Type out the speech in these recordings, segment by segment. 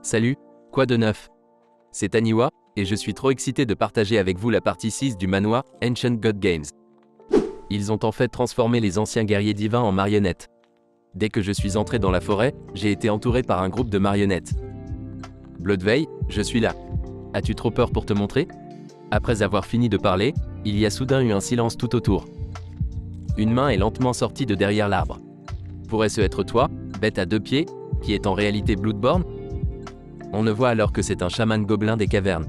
Salut, quoi de neuf? C'est Aniwa, et je suis trop excité de partager avec vous la partie 6 du manhwa Ancient God Games. Ils ont en fait transformé les anciens guerriers divins en marionnettes. Dès que je suis entré dans la forêt, j'ai été entouré par un groupe de marionnettes. Bloodveil, je suis là. As-tu trop peur pour te montrer? Après avoir fini de parler, il y a soudain eu un silence tout autour. Une main est lentement sortie de derrière l'arbre. Pourrait-ce être toi, bête à deux pieds, qui est en réalité Bloodborne? On ne voit alors que c'est un chaman gobelin des cavernes.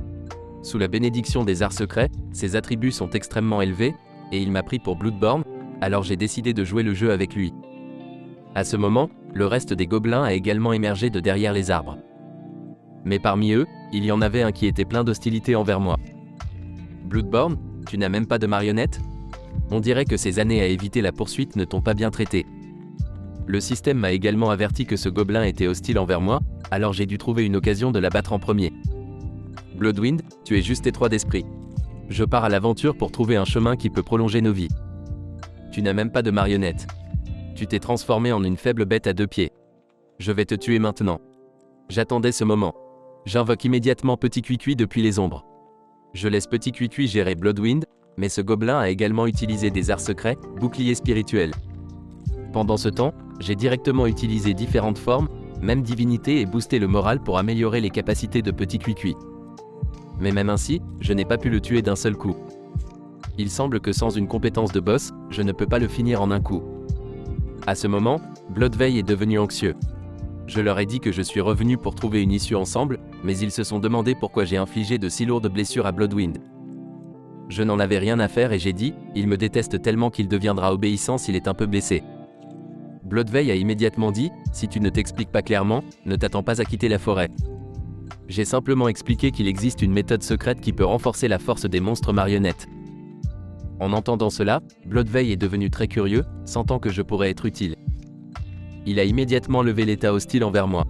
Sous la bénédiction des arts secrets, ses attributs sont extrêmement élevés, et il m'a pris pour Bloodborne, alors j'ai décidé de jouer le jeu avec lui. À ce moment, le reste des gobelins a également émergé de derrière les arbres. Mais parmi eux, il y en avait un qui était plein d'hostilité envers moi. Bloodborne, tu n'as même pas de marionnette? On dirait que ces années à éviter la poursuite ne t'ont pas bien traité. Le système m'a également averti que ce gobelin était hostile envers moi, alors j'ai dû trouver une occasion de l'abattre en premier. Bloodwind, tu es juste étroit d'esprit. Je pars à l'aventure pour trouver un chemin qui peut prolonger nos vies. Tu n'as même pas de marionnette. Tu t'es transformé en une faible bête à deux pieds. Je vais te tuer maintenant. J'attendais ce moment. J'invoque immédiatement Petit Cuicui depuis les ombres. Je laisse Petit Cuicui gérer Bloodwind, mais ce gobelin a également utilisé des arts secrets, boucliers spirituels. Pendant ce temps, j'ai directement utilisé différentes formes, même divinité et boosté le moral pour améliorer les capacités de Petit Cuicui. Mais même ainsi, je n'ai pas pu le tuer d'un seul coup. Il semble que sans une compétence de boss, je ne peux pas le finir en un coup. À ce moment, Bloodveil est devenu anxieux. Je leur ai dit que je suis revenu pour trouver une issue ensemble, mais ils se sont demandé pourquoi j'ai infligé de si lourdes blessures à Bloodwind. Je n'en avais rien à faire et j'ai dit, il me déteste tellement qu'il deviendra obéissant s'il est un peu blessé. Bloodveil a immédiatement dit, si tu ne t'expliques pas clairement, ne t'attends pas à quitter la forêt. J'ai simplement expliqué qu'il existe une méthode secrète qui peut renforcer la force des monstres marionnettes. En entendant cela, Bloodveil est devenu très curieux, sentant que je pourrais être utile. Il a immédiatement levé l'état hostile envers moi.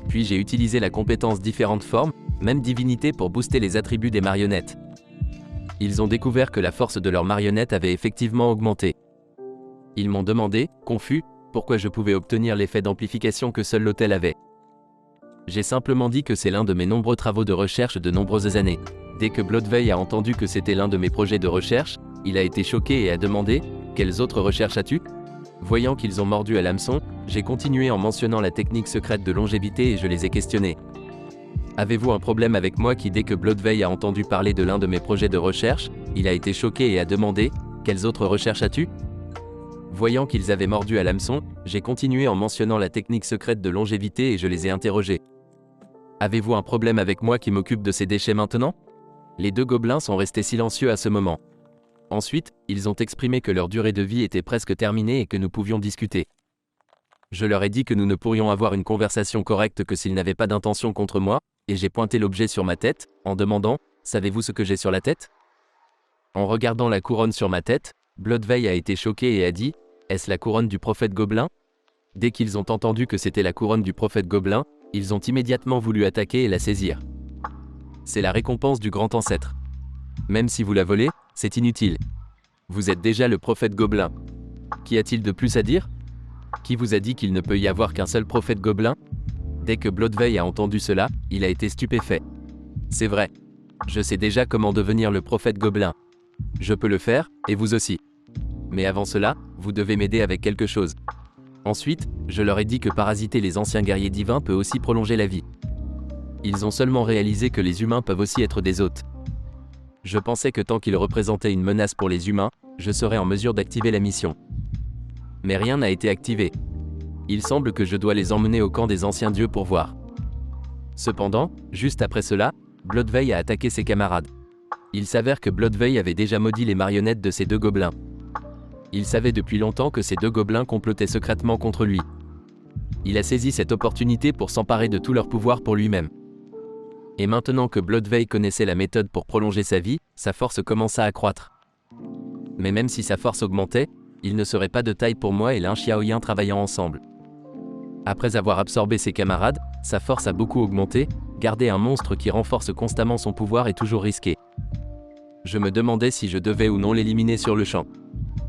Puis j'ai utilisé la compétence différentes formes, même divinité pour booster les attributs des marionnettes. Ils ont découvert que la force de leurs marionnettes avait effectivement augmenté. Ils m'ont demandé, confus, pourquoi je pouvais obtenir l'effet d'amplification que seul l'hôtel avait. J'ai simplement dit que c'est l'un de mes nombreux travaux de recherche de nombreuses années. Dès que Bloodveil a entendu que c'était l'un de mes projets de recherche, il a été choqué et a demandé « Quelles autres recherches as-tu » Voyant qu'ils ont mordu à l'hameçon, j'ai continué en mentionnant la technique secrète de longévité et je les ai questionnés. Avez-vous un problème avec moi qui dès que Bloodveil a entendu parler de l'un de mes projets de recherche, il a été choqué et a demandé « Quelles autres recherches as-tu » Voyant qu'ils avaient mordu à l'hameçon, j'ai continué en mentionnant la technique secrète de longévité et je les ai interrogés. Avez-vous un problème avec moi qui m'occupe de ces déchets maintenant? Les deux gobelins sont restés silencieux à ce moment. Ensuite, ils ont exprimé que leur durée de vie était presque terminée et que nous pouvions discuter. Je leur ai dit que nous ne pourrions avoir une conversation correcte que s'ils n'avaient pas d'intention contre moi, et j'ai pointé l'objet sur ma tête, en demandant « Savez-vous ce que j'ai sur la tête ?» En regardant la couronne sur ma tête, Bloodveil a été choqué et a dit « Est-ce la couronne du prophète gobelin ?» Dès qu'ils ont entendu que c'était la couronne du prophète gobelin, ils ont immédiatement voulu attaquer et la saisir. C'est la récompense du grand ancêtre. Même si vous la volez, c'est inutile. Vous êtes déjà le prophète gobelin. Qu'y a-t-il de plus à dire? Qui vous a dit qu'il ne peut y avoir qu'un seul prophète gobelin? Dès que Bloodveil a entendu cela, il a été stupéfait. C'est vrai. Je sais déjà comment devenir le prophète gobelin. Je peux le faire, et vous aussi. Mais avant cela, vous devez m'aider avec quelque chose. Ensuite, je leur ai dit que parasiter les anciens guerriers divins peut aussi prolonger la vie. Ils ont seulement réalisé que les humains peuvent aussi être des hôtes. Je pensais que tant qu'ils représentaient une menace pour les humains, je serais en mesure d'activer la mission. Mais rien n'a été activé. Il semble que je dois les emmener au camp des anciens dieux pour voir. Cependant, juste après cela, Bloodveil a attaqué ses camarades. Il s'avère que Bloodveil avait déjà maudit les marionnettes de ces deux gobelins. Il savait depuis longtemps que ces deux gobelins complotaient secrètement contre lui. Il a saisi cette opportunité pour s'emparer de tout leur pouvoir pour lui-même. Et maintenant que Bloodveil connaissait la méthode pour prolonger sa vie, sa force commença à croître. Mais même si sa force augmentait, il ne serait pas de taille pour moi et l'un Xiaoyan travaillant ensemble. Après avoir absorbé ses camarades, sa force a beaucoup augmenté, garder un monstre qui renforce constamment son pouvoir est toujours risqué. Je me demandais si je devais ou non l'éliminer sur le champ.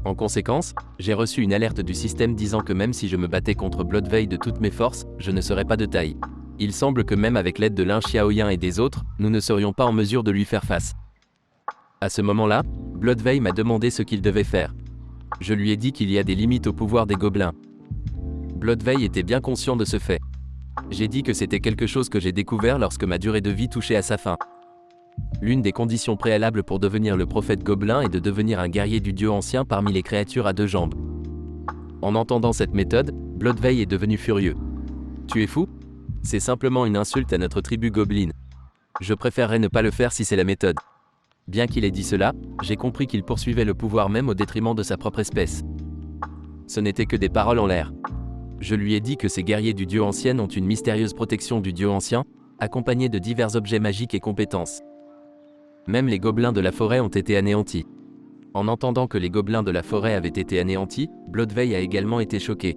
En conséquence, j'ai reçu une alerte du système disant que même si je me battais contre Bloodveil de toutes mes forces, je ne serais pas de taille. Il semble que même avec l'aide de Lin Xiaoyan et des autres, nous ne serions pas en mesure de lui faire face. À ce moment-là, Bloodveil m'a demandé ce qu'il devait faire. Je lui ai dit qu'il y a des limites au pouvoir des gobelins. Bloodveil était bien conscient de ce fait. J'ai dit que c'était quelque chose que j'ai découvert lorsque ma durée de vie touchait à sa fin. L'une des conditions préalables pour devenir le prophète gobelin est de devenir un guerrier du dieu ancien parmi les créatures à 2 jambes. En entendant cette méthode, Bloodveil est devenu furieux. Tu es fou? C'est simplement une insulte à notre tribu gobeline. Je préférerais ne pas le faire si c'est la méthode. Bien qu'il ait dit cela, j'ai compris qu'il poursuivait le pouvoir même au détriment de sa propre espèce. Ce n'était que des paroles en l'air. Je lui ai dit que ces guerriers du dieu ancien ont une mystérieuse protection du dieu ancien, accompagnée de divers objets magiques et compétences. Même les gobelins de la forêt ont été anéantis. En entendant que les gobelins de la forêt avaient été anéantis, Bloodveil a également été choqué.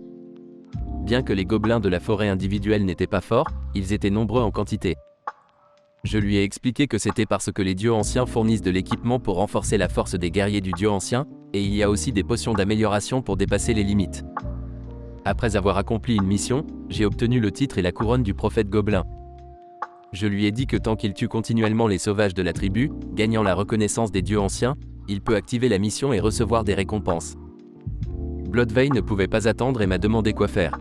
Bien que les gobelins de la forêt individuels n'étaient pas forts, ils étaient nombreux en quantité. Je lui ai expliqué que c'était parce que les dieux anciens fournissent de l'équipement pour renforcer la force des guerriers du dieu ancien, et il y a aussi des potions d'amélioration pour dépasser les limites. Après avoir accompli une mission, j'ai obtenu le titre et la couronne du prophète gobelin. Je lui ai dit que tant qu'il tue continuellement les sauvages de la tribu, gagnant la reconnaissance des dieux anciens, il peut activer la mission et recevoir des récompenses. Bloodveil ne pouvait pas attendre et m'a demandé quoi faire.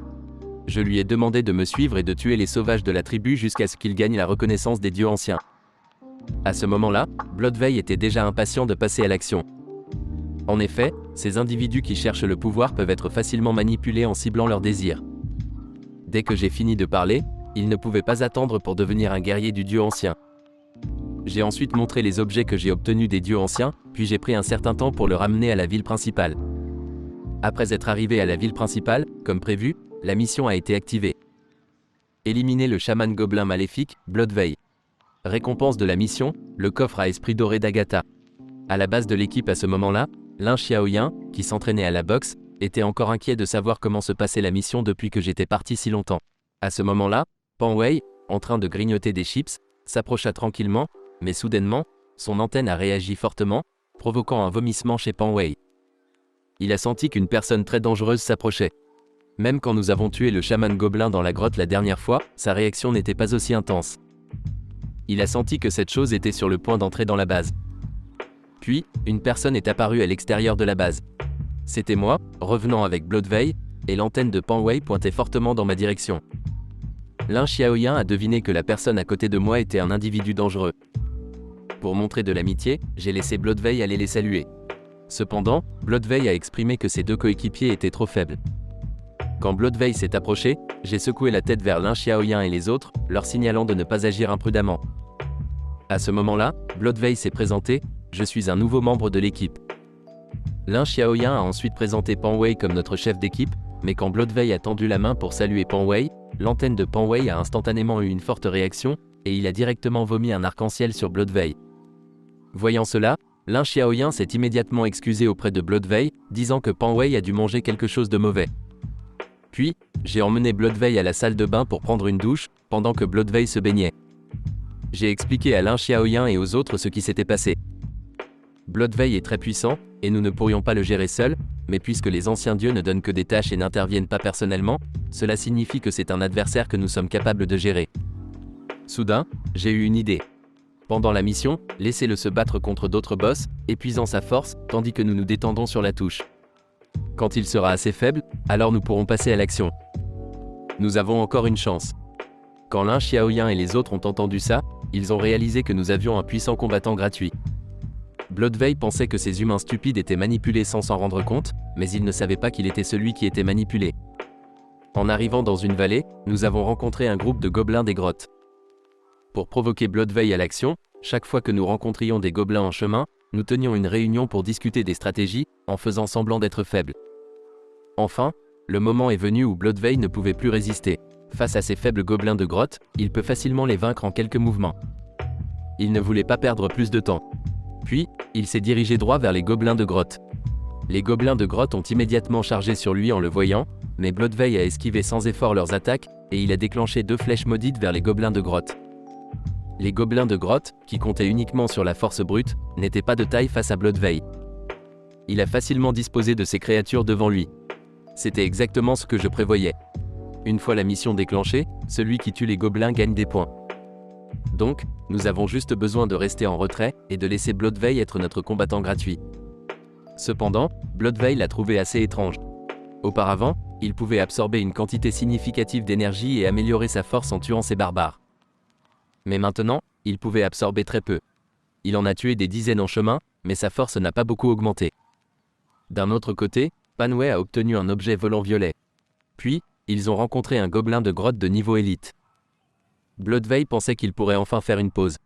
Je lui ai demandé de me suivre et de tuer les sauvages de la tribu jusqu'à ce qu'il gagne la reconnaissance des dieux anciens. À ce moment-là, Bloodveil était déjà impatient de passer à l'action. En effet, ces individus qui cherchent le pouvoir peuvent être facilement manipulés en ciblant leurs désirs. Dès que j'ai fini de parler, il ne pouvait pas attendre pour devenir un guerrier du dieu ancien. J'ai ensuite montré les objets que j'ai obtenus des dieux anciens, puis j'ai pris un certain temps pour le ramener à la ville principale. Après être arrivé à la ville principale, comme prévu, la mission a été activée. Éliminer le chaman gobelin maléfique, Bloodveil. Récompense de la mission, le coffre à esprit doré d'Agatha. À la base de l'équipe à ce moment-là, Lin Xiaoyan, qui s'entraînait à la boxe, était encore inquiet de savoir comment se passait la mission depuis que j'étais parti si longtemps. À ce moment-là, Pan Wei, en train de grignoter des chips, s'approcha tranquillement, mais soudainement, son antenne a réagi fortement, provoquant un vomissement chez Pan Wei. Il a senti qu'une personne très dangereuse s'approchait. Même quand nous avons tué le chaman gobelin dans la grotte la dernière fois, sa réaction n'était pas aussi intense. Il a senti que cette chose était sur le point d'entrer dans la base. Puis, une personne est apparue à l'extérieur de la base. C'était moi, revenant avec Bloodveil, et l'antenne de Pan Wei pointait fortement dans ma direction. Lin Xiaoyan a deviné que la personne à côté de moi était un individu dangereux. Pour montrer de l'amitié, j'ai laissé Bloodveil aller les saluer. Cependant, Bloodveil a exprimé que ses 2 coéquipiers étaient trop faibles. Quand Bloodveil s'est approché, j'ai secoué la tête vers Lin Xiaoyan et les autres, leur signalant de ne pas agir imprudemment. À ce moment-là, Bloodveil s'est présenté, je suis un nouveau membre de l'équipe. Lin Xiaoyan a ensuite présenté Pan Wei comme notre chef d'équipe, mais quand Bloodveil a tendu la main pour saluer Pan Wei, l'antenne de Pan Wei a instantanément eu une forte réaction, et il a directement vomi un arc-en-ciel sur Bloodveil. Voyant cela, Lin Xiaoyan s'est immédiatement excusé auprès de Bloodveil, disant que Pan Wei a dû manger quelque chose de mauvais. Puis, j'ai emmené Bloodveil à la salle de bain pour prendre une douche, pendant que Bloodveil se baignait. J'ai expliqué à Lin Xiaoyan et aux autres ce qui s'était passé. Bloodveil est très puissant, et nous ne pourrions pas le gérer seul, mais puisque les anciens dieux ne donnent que des tâches et n'interviennent pas personnellement, cela signifie que c'est un adversaire que nous sommes capables de gérer. Soudain, j'ai eu une idée. Pendant la mission, laissez-le se battre contre d'autres boss, épuisant sa force, tandis que nous nous détendons sur la touche. Quand il sera assez faible, alors nous pourrons passer à l'action. Nous avons encore une chance. Quand Lin Xiaoyan et les autres ont entendu ça, ils ont réalisé que nous avions un puissant combattant gratuit. Bloodveil pensait que ces humains stupides étaient manipulés sans s'en rendre compte, mais il ne savait pas qu'il était celui qui était manipulé. En arrivant dans une vallée, nous avons rencontré un groupe de gobelins des grottes. Pour provoquer Bloodveil à l'action, chaque fois que nous rencontrions des gobelins en chemin, nous tenions une réunion pour discuter des stratégies, en faisant semblant d'être faibles. Enfin, le moment est venu où Bloodveil ne pouvait plus résister. Face à ces faibles gobelins de grotte, il peut facilement les vaincre en quelques mouvements. Il ne voulait pas perdre plus de temps. Puis, il s'est dirigé droit vers les gobelins de grotte. Les gobelins de grotte ont immédiatement chargé sur lui en le voyant, mais Bloodveil a esquivé sans effort leurs attaques, et il a déclenché 2 flèches maudites vers les gobelins de grotte. Les gobelins de grotte, qui comptaient uniquement sur la force brute, n'étaient pas de taille face à Bloodveil. Il a facilement disposé de ces créatures devant lui. C'était exactement ce que je prévoyais. Une fois la mission déclenchée, celui qui tue les gobelins gagne des points. Donc, nous avons juste besoin de rester en retrait et de laisser Bloodveil être notre combattant gratuit. Cependant, Bloodveil l'a trouvé assez étrange. Auparavant, il pouvait absorber une quantité significative d'énergie et améliorer sa force en tuant ses barbares. Mais maintenant, il pouvait absorber très peu. Il en a tué des dizaines en chemin, mais sa force n'a pas beaucoup augmenté. D'un autre côté, Panway a obtenu un objet volant violet. Puis, ils ont rencontré un gobelin de grotte de niveau élite. Bloodveil pensait qu'il pourrait enfin faire une pause.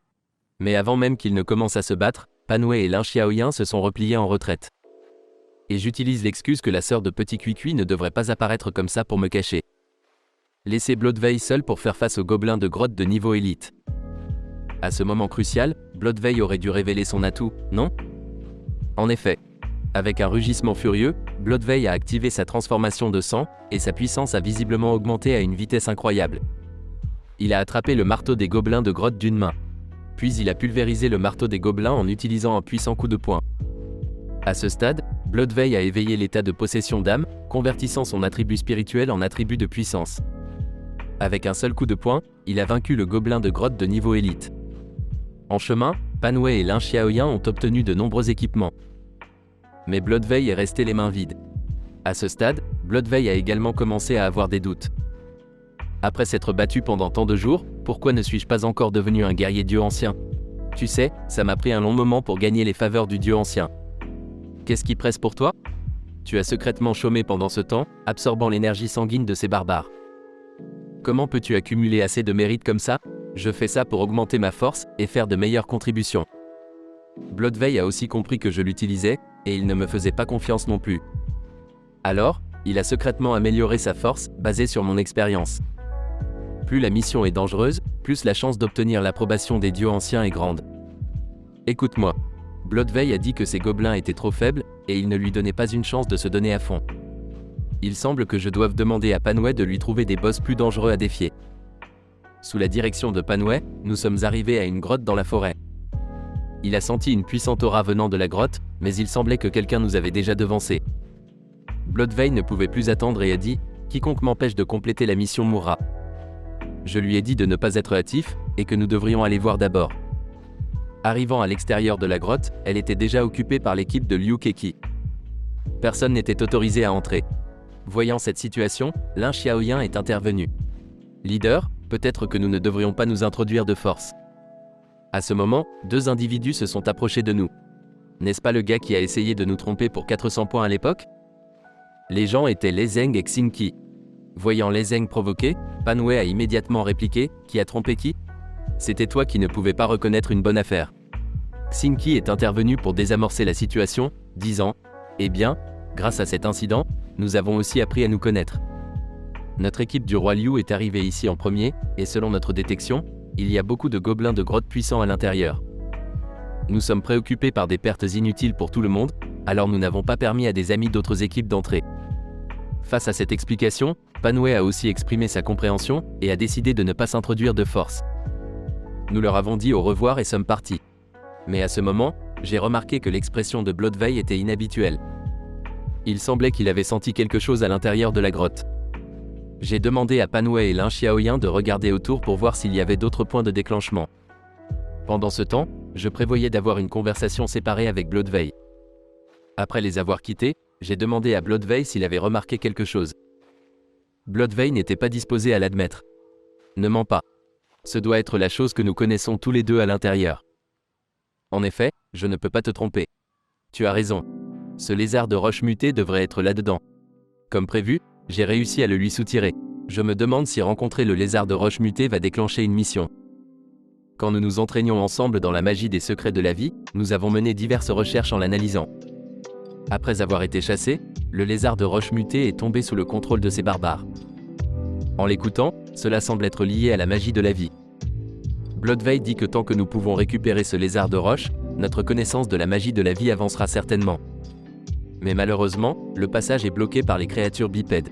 Mais avant même qu'il ne commence à se battre, Panway et Lin Xiaoyan se sont repliés en retraite. Et j'utilise l'excuse que la sœur de Petit Cuicui ne devrait pas apparaître comme ça pour me cacher. Laissez Bloodveil seul pour faire face au gobelin de grotte de niveau élite. À ce moment crucial, Bloodveil aurait dû révéler son atout, non? En effet. Avec un rugissement furieux, Bloodveil a activé sa transformation de sang, et sa puissance a visiblement augmenté à une vitesse incroyable. Il a attrapé le marteau des gobelins de grotte d'une main. Puis il a pulvérisé le marteau des gobelins en utilisant un puissant coup de poing. À ce stade, Bloodveil a éveillé l'état de possession d'âme, convertissant son attribut spirituel en attribut de puissance. Avec un seul coup de poing, il a vaincu le gobelin de grotte de niveau élite. En chemin, Panway et Lin Xiaoyan ont obtenu de nombreux équipements. Mais Bloodveil est resté les mains vides. À ce stade, Bloodveil a également commencé à avoir des doutes. Après s'être battu pendant tant de jours, pourquoi ne suis-je pas encore devenu un guerrier dieu ancien? Tu sais, ça m'a pris un long moment pour gagner les faveurs du dieu ancien. Qu'est-ce qui presse pour toi? Tu as secrètement chômé pendant ce temps, absorbant l'énergie sanguine de ces barbares. Comment peux-tu accumuler assez de mérite comme ça? Je fais ça pour augmenter ma force et faire de meilleures contributions. Bloodveil a aussi compris que je l'utilisais, et il ne me faisait pas confiance non plus. Alors, il a secrètement amélioré sa force, basée sur mon expérience. Plus la mission est dangereuse, plus la chance d'obtenir l'approbation des dieux anciens est grande. Écoute-moi. Bloodveil a dit que ces gobelins étaient trop faibles, et il ne lui donnait pas une chance de se donner à fond. Il semble que je doive demander à Panway de lui trouver des boss plus dangereux à défier. Sous la direction de Panway, nous sommes arrivés à une grotte dans la forêt. Il a senti une puissante aura venant de la grotte, mais il semblait que quelqu'un nous avait déjà devancés. Bloodveil ne pouvait plus attendre et a dit « Quiconque m'empêche de compléter la mission mourra ». Je lui ai dit de ne pas être hâtif, et que nous devrions aller voir d'abord. Arrivant à l'extérieur de la grotte, elle était déjà occupée par l'équipe de Liu Keki. Personne n'était autorisé à entrer. Voyant cette situation, Lin Xiaoyan est intervenu. Leader, peut-être que nous ne devrions pas nous introduire de force. À ce moment, deux individus se sont approchés de nous. N'est-ce pas le gars qui a essayé de nous tromper pour 400 points à l'époque? Les gens étaient Lei Zeng et Xingqi. Voyant Lei Zeng provoqué, Panway a immédiatement répliqué « Qui a trompé qui ?» C'était toi qui ne pouvais pas reconnaître une bonne affaire. Xingqi est intervenu pour désamorcer la situation, disant « Eh bien, grâce à cet incident, nous avons aussi appris à nous connaître. Notre équipe du roi Liu est arrivée ici en premier, et selon notre détection, il y a beaucoup de gobelins de grotte puissants à l'intérieur. Nous sommes préoccupés par des pertes inutiles pour tout le monde, alors nous n'avons pas permis à des amis d'autres équipes d'entrer. » Face à cette explication, Panway a aussi exprimé sa compréhension et a décidé de ne pas s'introduire de force. Nous leur avons dit au revoir et sommes partis. Mais à ce moment, j'ai remarqué que l'expression de Bloodveil était inhabituelle. Il semblait qu'il avait senti quelque chose à l'intérieur de la grotte. J'ai demandé à Panway et Lin Xiaoyan de regarder autour pour voir s'il y avait d'autres points de déclenchement. Pendant ce temps, je prévoyais d'avoir une conversation séparée avec Bloodveil. Après les avoir quittés, j'ai demandé à Bloodveil s'il avait remarqué quelque chose. Bloodveil n'était pas disposé à l'admettre. Ne mens pas. Ce doit être la chose que nous connaissons tous les deux à l'intérieur. En effet, je ne peux pas te tromper. Tu as raison. Ce lézard de roche muté devrait être là-dedans. Comme prévu, j'ai réussi à le lui soutirer. Je me demande si rencontrer le lézard de roche muté va déclencher une mission. Quand nous nous entraînions ensemble dans la magie des secrets de la vie, nous avons mené diverses recherches en l'analysant. Après avoir été chassé, le lézard de roche muté est tombé sous le contrôle de ces barbares. En l'écoutant, cela semble être lié à la magie de la vie. Bloodveil dit que tant que nous pouvons récupérer ce lézard de roche, notre connaissance de la magie de la vie avancera certainement. Mais malheureusement, le passage est bloqué par les créatures bipèdes.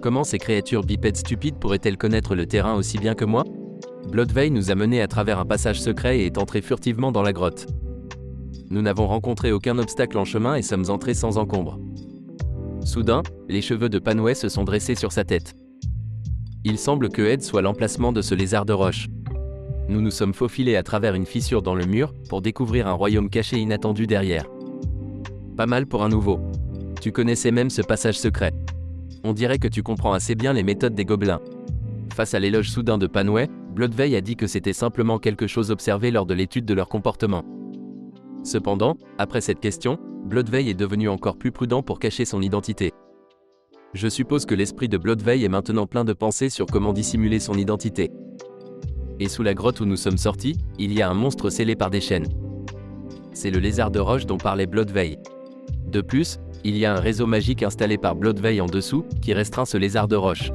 Comment ces créatures bipèdes stupides pourraient-elles connaître le terrain aussi bien que moi? Bloodveil nous a menés à travers un passage secret et est entré furtivement dans la grotte. Nous n'avons rencontré aucun obstacle en chemin et sommes entrés sans encombre. Soudain, les cheveux de Panway se sont dressés sur sa tête. Il semble que Ed soit l'emplacement de ce lézard de roche. Nous nous sommes faufilés à travers une fissure dans le mur pour découvrir un royaume caché inattendu derrière. Pas mal pour un nouveau. Tu connaissais même ce passage secret. On dirait que tu comprends assez bien les méthodes des gobelins. Face à l'éloge soudain de Panway, Bloodveil a dit que c'était simplement quelque chose observé lors de l'étude de leur comportement. Cependant, après cette question, Bloodveil est devenu encore plus prudent pour cacher son identité. Je suppose que l'esprit de Bloodveil est maintenant plein de pensées sur comment dissimuler son identité. Et sous la grotte où nous sommes sortis, il y a un monstre scellé par des chaînes. C'est le lézard de roche dont parlait Bloodveil. De plus, il y a un réseau magique installé par Bloodveil en dessous, qui restreint ce lézard de roche.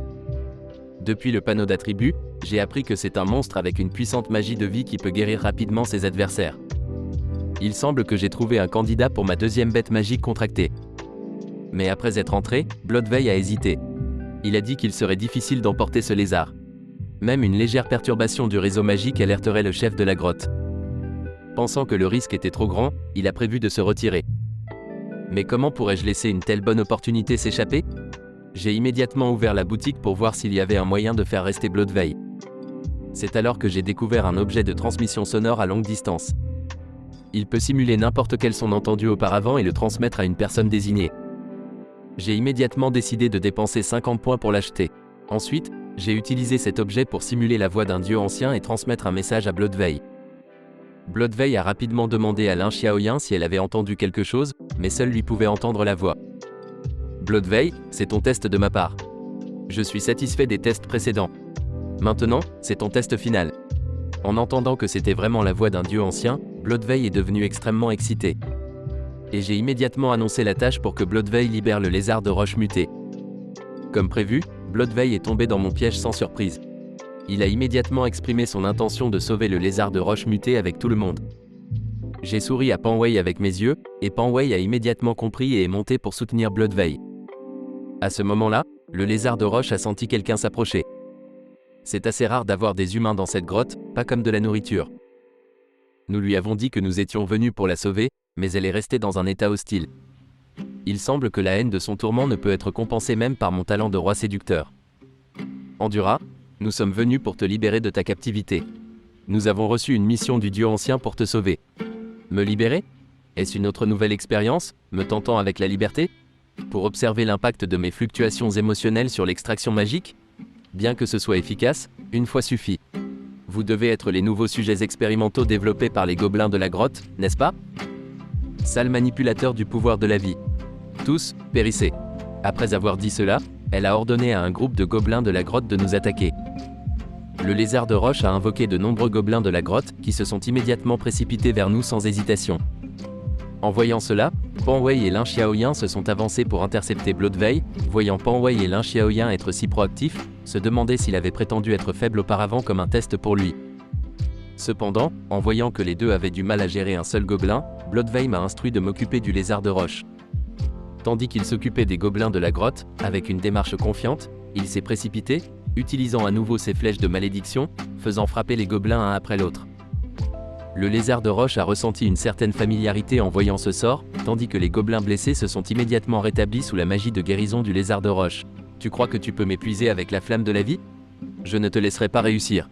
Depuis le panneau d'attributs, j'ai appris que c'est un monstre avec une puissante magie de vie qui peut guérir rapidement ses adversaires. Il semble que j'ai trouvé un candidat pour ma deuxième bête magique contractée. Mais après être entré, Bloodveil a hésité. Il a dit qu'il serait difficile d'emporter ce lézard. Même une légère perturbation du réseau magique alerterait le chef de la grotte. Pensant que le risque était trop grand, il a prévu de se retirer. Mais comment pourrais-je laisser une telle bonne opportunité s'échapper? J'ai immédiatement ouvert la boutique pour voir s'il y avait un moyen de faire rester Bloodveil. C'est alors que j'ai découvert un objet de transmission sonore à longue distance. Il peut simuler n'importe quel son entendu auparavant et le transmettre à une personne désignée. J'ai immédiatement décidé de dépenser 50 points pour l'acheter. Ensuite, j'ai utilisé cet objet pour simuler la voix d'un dieu ancien et transmettre un message à Bloodveil. Bloodveil a rapidement demandé à Lin Xiaoyan si elle avait entendu quelque chose, mais seul lui pouvait entendre la voix. Bloodveil, c'est ton test de ma part. Je suis satisfait des tests précédents. Maintenant, c'est ton test final. En entendant que c'était vraiment la voix d'un dieu ancien, Bloodveil est devenu extrêmement excité. Et j'ai immédiatement annoncé la tâche pour que Bloodveil libère le lézard de roche muté. Comme prévu, Bloodveil est tombé dans mon piège sans surprise. Il a immédiatement exprimé son intention de sauver le lézard de roche muté avec tout le monde. J'ai souri à Panway avec mes yeux, et Panway a immédiatement compris et est monté pour soutenir Bloodveil. À ce moment-là, le lézard de roche a senti quelqu'un s'approcher. C'est assez rare d'avoir des humains dans cette grotte, pas comme de la nourriture. Nous lui avons dit que nous étions venus pour la sauver, mais elle est restée dans un état hostile. Il semble que la haine de son tourment ne peut être compensée même par mon talent de roi séducteur. Endura, nous sommes venus pour te libérer de ta captivité. Nous avons reçu une mission du dieu ancien pour te sauver. Me libérer? Est-ce une autre nouvelle expérience, me tentant avec la liberté? Pour observer l'impact de mes fluctuations émotionnelles sur l'extraction magique? Bien que ce soit efficace, une fois suffit. Vous devez être les nouveaux sujets expérimentaux développés par les gobelins de la grotte, n'est-ce pas? Sale manipulateur du pouvoir de la vie. Tous, périssez. Après avoir dit cela, elle a ordonné à un groupe de gobelins de la grotte de nous attaquer. Le lézard de roche a invoqué de nombreux gobelins de la grotte qui se sont immédiatement précipités vers nous sans hésitation. En voyant cela, Panway et Lin Xiaoyan se sont avancés pour intercepter Bloodveil, voyant Panway et Lin Xiaoyan être si proactifs, se demander s'il avait prétendu être faible auparavant comme un test pour lui. Cependant, en voyant que les deux avaient du mal à gérer un seul gobelin, Bloodveil m'a instruit de m'occuper du lézard de roche. Tandis qu'il s'occupait des gobelins de la grotte, avec une démarche confiante, il s'est précipité, utilisant à nouveau ses flèches de malédiction, faisant frapper les gobelins un après l'autre. Le lézard de roche a ressenti une certaine familiarité en voyant ce sort, tandis que les gobelins blessés se sont immédiatement rétablis sous la magie de guérison du lézard de roche. Tu crois que tu peux m'épuiser avec la flamme de la vie? Je ne te laisserai pas réussir.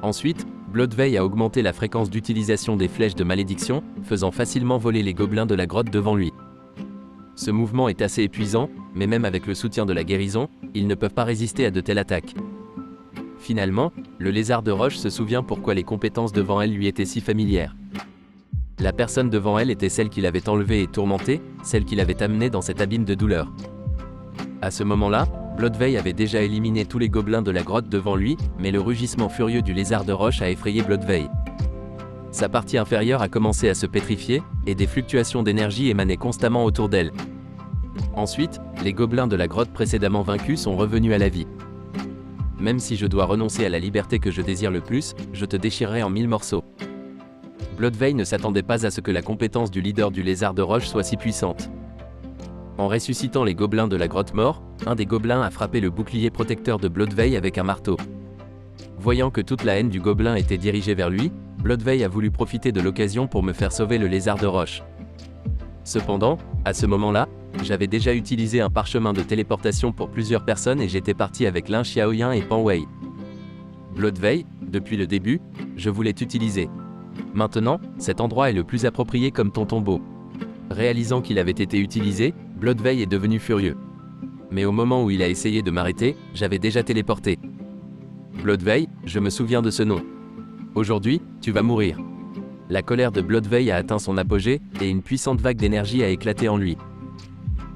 Ensuite, Bloodveil a augmenté la fréquence d'utilisation des flèches de malédiction, faisant facilement voler les gobelins de la grotte devant lui. Ce mouvement est assez épuisant, mais même avec le soutien de la guérison, ils ne peuvent pas résister à de telles attaques. Finalement, le lézard de roche se souvient pourquoi les compétences devant elle lui étaient si familières. La personne devant elle était celle qu'il avait enlevée et tourmentée, celle qu'il avait amenée dans cet abîme de douleur. À ce moment-là, Bloodveil avait déjà éliminé tous les gobelins de la grotte devant lui, mais le rugissement furieux du lézard de roche a effrayé Bloodveil. Sa partie inférieure a commencé à se pétrifier, et des fluctuations d'énergie émanaient constamment autour d'elle. Ensuite, les gobelins de la grotte précédemment vaincus sont revenus à la vie. Même si je dois renoncer à la liberté que je désire le plus, je te déchirerai en 1000 morceaux. Bloodveil ne s'attendait pas à ce que la compétence du leader du lézard de roche soit si puissante. En ressuscitant les gobelins de la grotte mort, un des gobelins a frappé le bouclier protecteur de Bloodveil avec un marteau. Voyant que toute la haine du gobelin était dirigée vers lui, Bloodveil a voulu profiter de l'occasion pour me faire sauver le lézard de roche. Cependant, à ce moment-là, J'avais déjà utilisé un parchemin de téléportation pour plusieurs personnes et j'étais parti avec Lin Xiaoyan et Pan Wei. Bloodveil, depuis le début, je voulais t'utiliser. Maintenant, cet endroit est le plus approprié comme ton tombeau. Réalisant qu'il avait été utilisé, Bloodveil est devenu furieux. Mais au moment où il a essayé de m'arrêter, j'avais déjà téléporté. Bloodveil, je me souviens de ce nom. Aujourd'hui, tu vas mourir. La colère de Bloodveil a atteint son apogée, et une puissante vague d'énergie a éclaté en lui.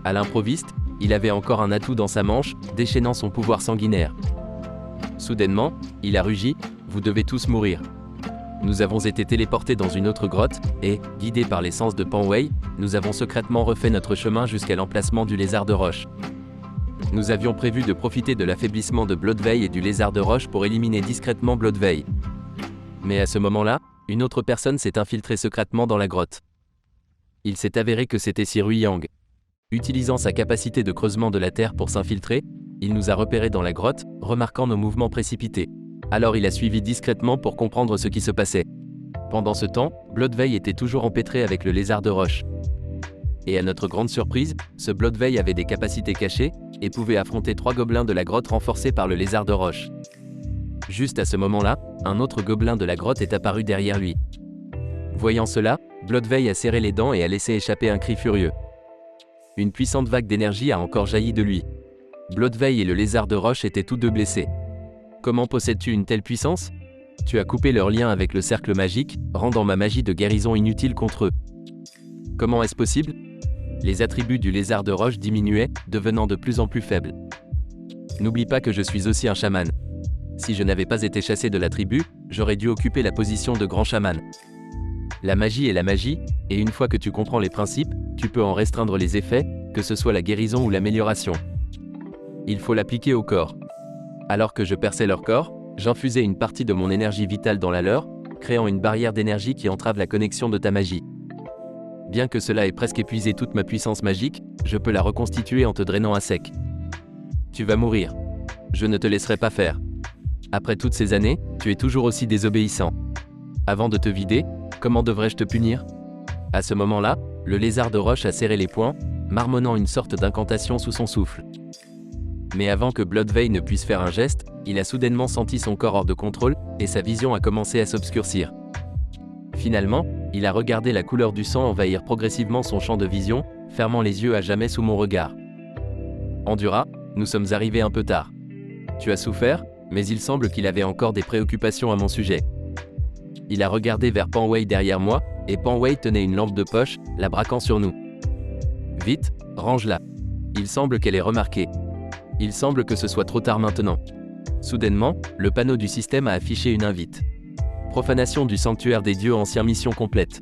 À l'improviste, il avait encore un atout dans sa manche, déchaînant son pouvoir sanguinaire. Soudainement, il a rugi, « Vous devez tous mourir ». Nous avons été téléportés dans une autre grotte, et, guidés par l'essence de Pan Wei, nous avons secrètement refait notre chemin jusqu'à l'emplacement du lézard de roche. Nous avions prévu de profiter de l'affaiblissement de Bloodveil et du lézard de roche pour éliminer discrètement Bloodveil. Mais à ce moment-là, une autre personne s'est infiltrée secrètement dans la grotte. Il s'est avéré que c'était Sirui Yang. Utilisant sa capacité de creusement de la terre pour s'infiltrer, il nous a repérés dans la grotte, remarquant nos mouvements précipités. Alors il a suivi discrètement pour comprendre ce qui se passait. Pendant ce temps, Bloodveil était toujours empêtré avec le lézard de roche. Et à notre grande surprise, ce Bloodveil avait des capacités cachées, et pouvait affronter 3 gobelins de la grotte renforcés par le lézard de roche. Juste à ce moment-là, un autre gobelin de la grotte est apparu derrière lui. Voyant cela, Bloodveil a serré les dents et a laissé échapper un cri furieux. Une puissante vague d'énergie a encore jailli de lui. Bloodveil et le lézard de roche étaient tous deux blessés. Comment possèdes-tu une telle puissance? Tu as coupé leur lien avec le cercle magique, rendant ma magie de guérison inutile contre eux. Comment est-ce possible? Les attributs du lézard de roche diminuaient, devenant de plus en plus faibles. N'oublie pas que je suis aussi un chaman. Si je n'avais pas été chassé de la tribu, j'aurais dû occuper la position de grand chaman. La magie est la magie, et une fois que tu comprends les principes, tu peux en restreindre les effets, que ce soit la guérison ou l'amélioration. Il faut l'appliquer au corps. Alors que je perçais leur corps, j'infusais une partie de mon énergie vitale dans la leur, créant une barrière d'énergie qui entrave la connexion de ta magie. Bien que cela ait presque épuisé toute ma puissance magique, je peux la reconstituer en te drainant à sec. Tu vas mourir. Je ne te laisserai pas faire. Après toutes ces années, tu es toujours aussi désobéissant. Avant de te vider, comment devrais-je te punir? À ce moment-là, le lézard de roche a serré les poings, marmonnant une sorte d'incantation sous son souffle. Mais avant que Bloodveil ne puisse faire un geste, il a soudainement senti son corps hors de contrôle, et sa vision a commencé à s'obscurcir. Finalement, il a regardé la couleur du sang envahir progressivement son champ de vision, fermant les yeux à jamais sous mon regard. Endura, nous sommes arrivés un peu tard. Tu as souffert, mais il semble qu'il avait encore des préoccupations à mon sujet. Il a regardé vers Pan Wei derrière moi, et Pan Wei tenait une lampe de poche, la braquant sur nous. Vite, range-la. Il semble qu'elle ait remarqué. Il semble que ce soit trop tard maintenant. Soudainement, le panneau du système a affiché une invite. Profanation du sanctuaire des dieux anciens, mission complète.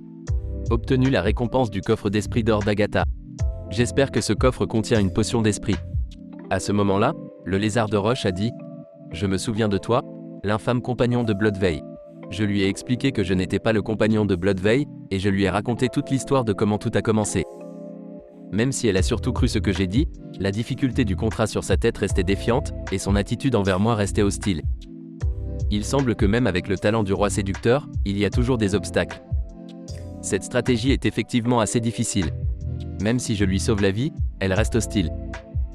Obtenu la récompense du coffre d'esprit d'or d'Agatha. J'espère que ce coffre contient une potion d'esprit. À ce moment-là, le lézard de roche a dit « Je me souviens de toi, l'infâme compagnon de Bloodveil. » Je lui ai expliqué que je n'étais pas le compagnon de Bloodveil, et je lui ai raconté toute l'histoire de comment tout a commencé. Même si elle a surtout cru ce que j'ai dit, la difficulté du contrat sur sa tête restait défiante, et son attitude envers moi restait hostile. Il semble que même avec le talent du roi séducteur, il y a toujours des obstacles. Cette stratégie est effectivement assez difficile. Même si je lui sauve la vie, elle reste hostile.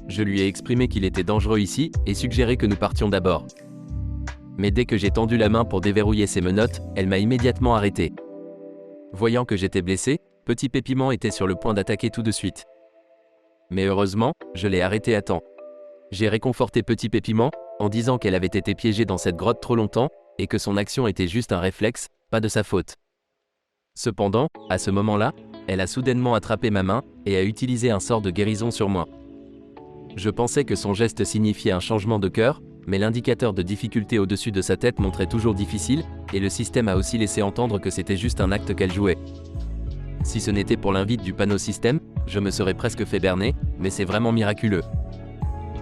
Je lui ai exprimé qu'il était dangereux ici, et suggéré que nous partions d'abord. Mais dès que j'ai tendu la main pour déverrouiller ses menottes, elle m'a immédiatement arrêté. Voyant que j'étais blessé, Petit Pépiment était sur le point d'attaquer tout de suite. Mais heureusement, je l'ai arrêté à temps. J'ai réconforté Petit Pépiment, en disant qu'elle avait été piégée dans cette grotte trop longtemps, et que son action était juste un réflexe, pas de sa faute. Cependant, à ce moment-là, elle a soudainement attrapé ma main, et a utilisé un sort de guérison sur moi. Je pensais que son geste signifiait un changement de cœur, mais l'indicateur de difficulté au-dessus de sa tête montrait toujours difficile, et le système a aussi laissé entendre que c'était juste un acte qu'elle jouait. Si ce n'était pour l'invite du panneau système, je me serais presque fait berner, mais c'est vraiment miraculeux.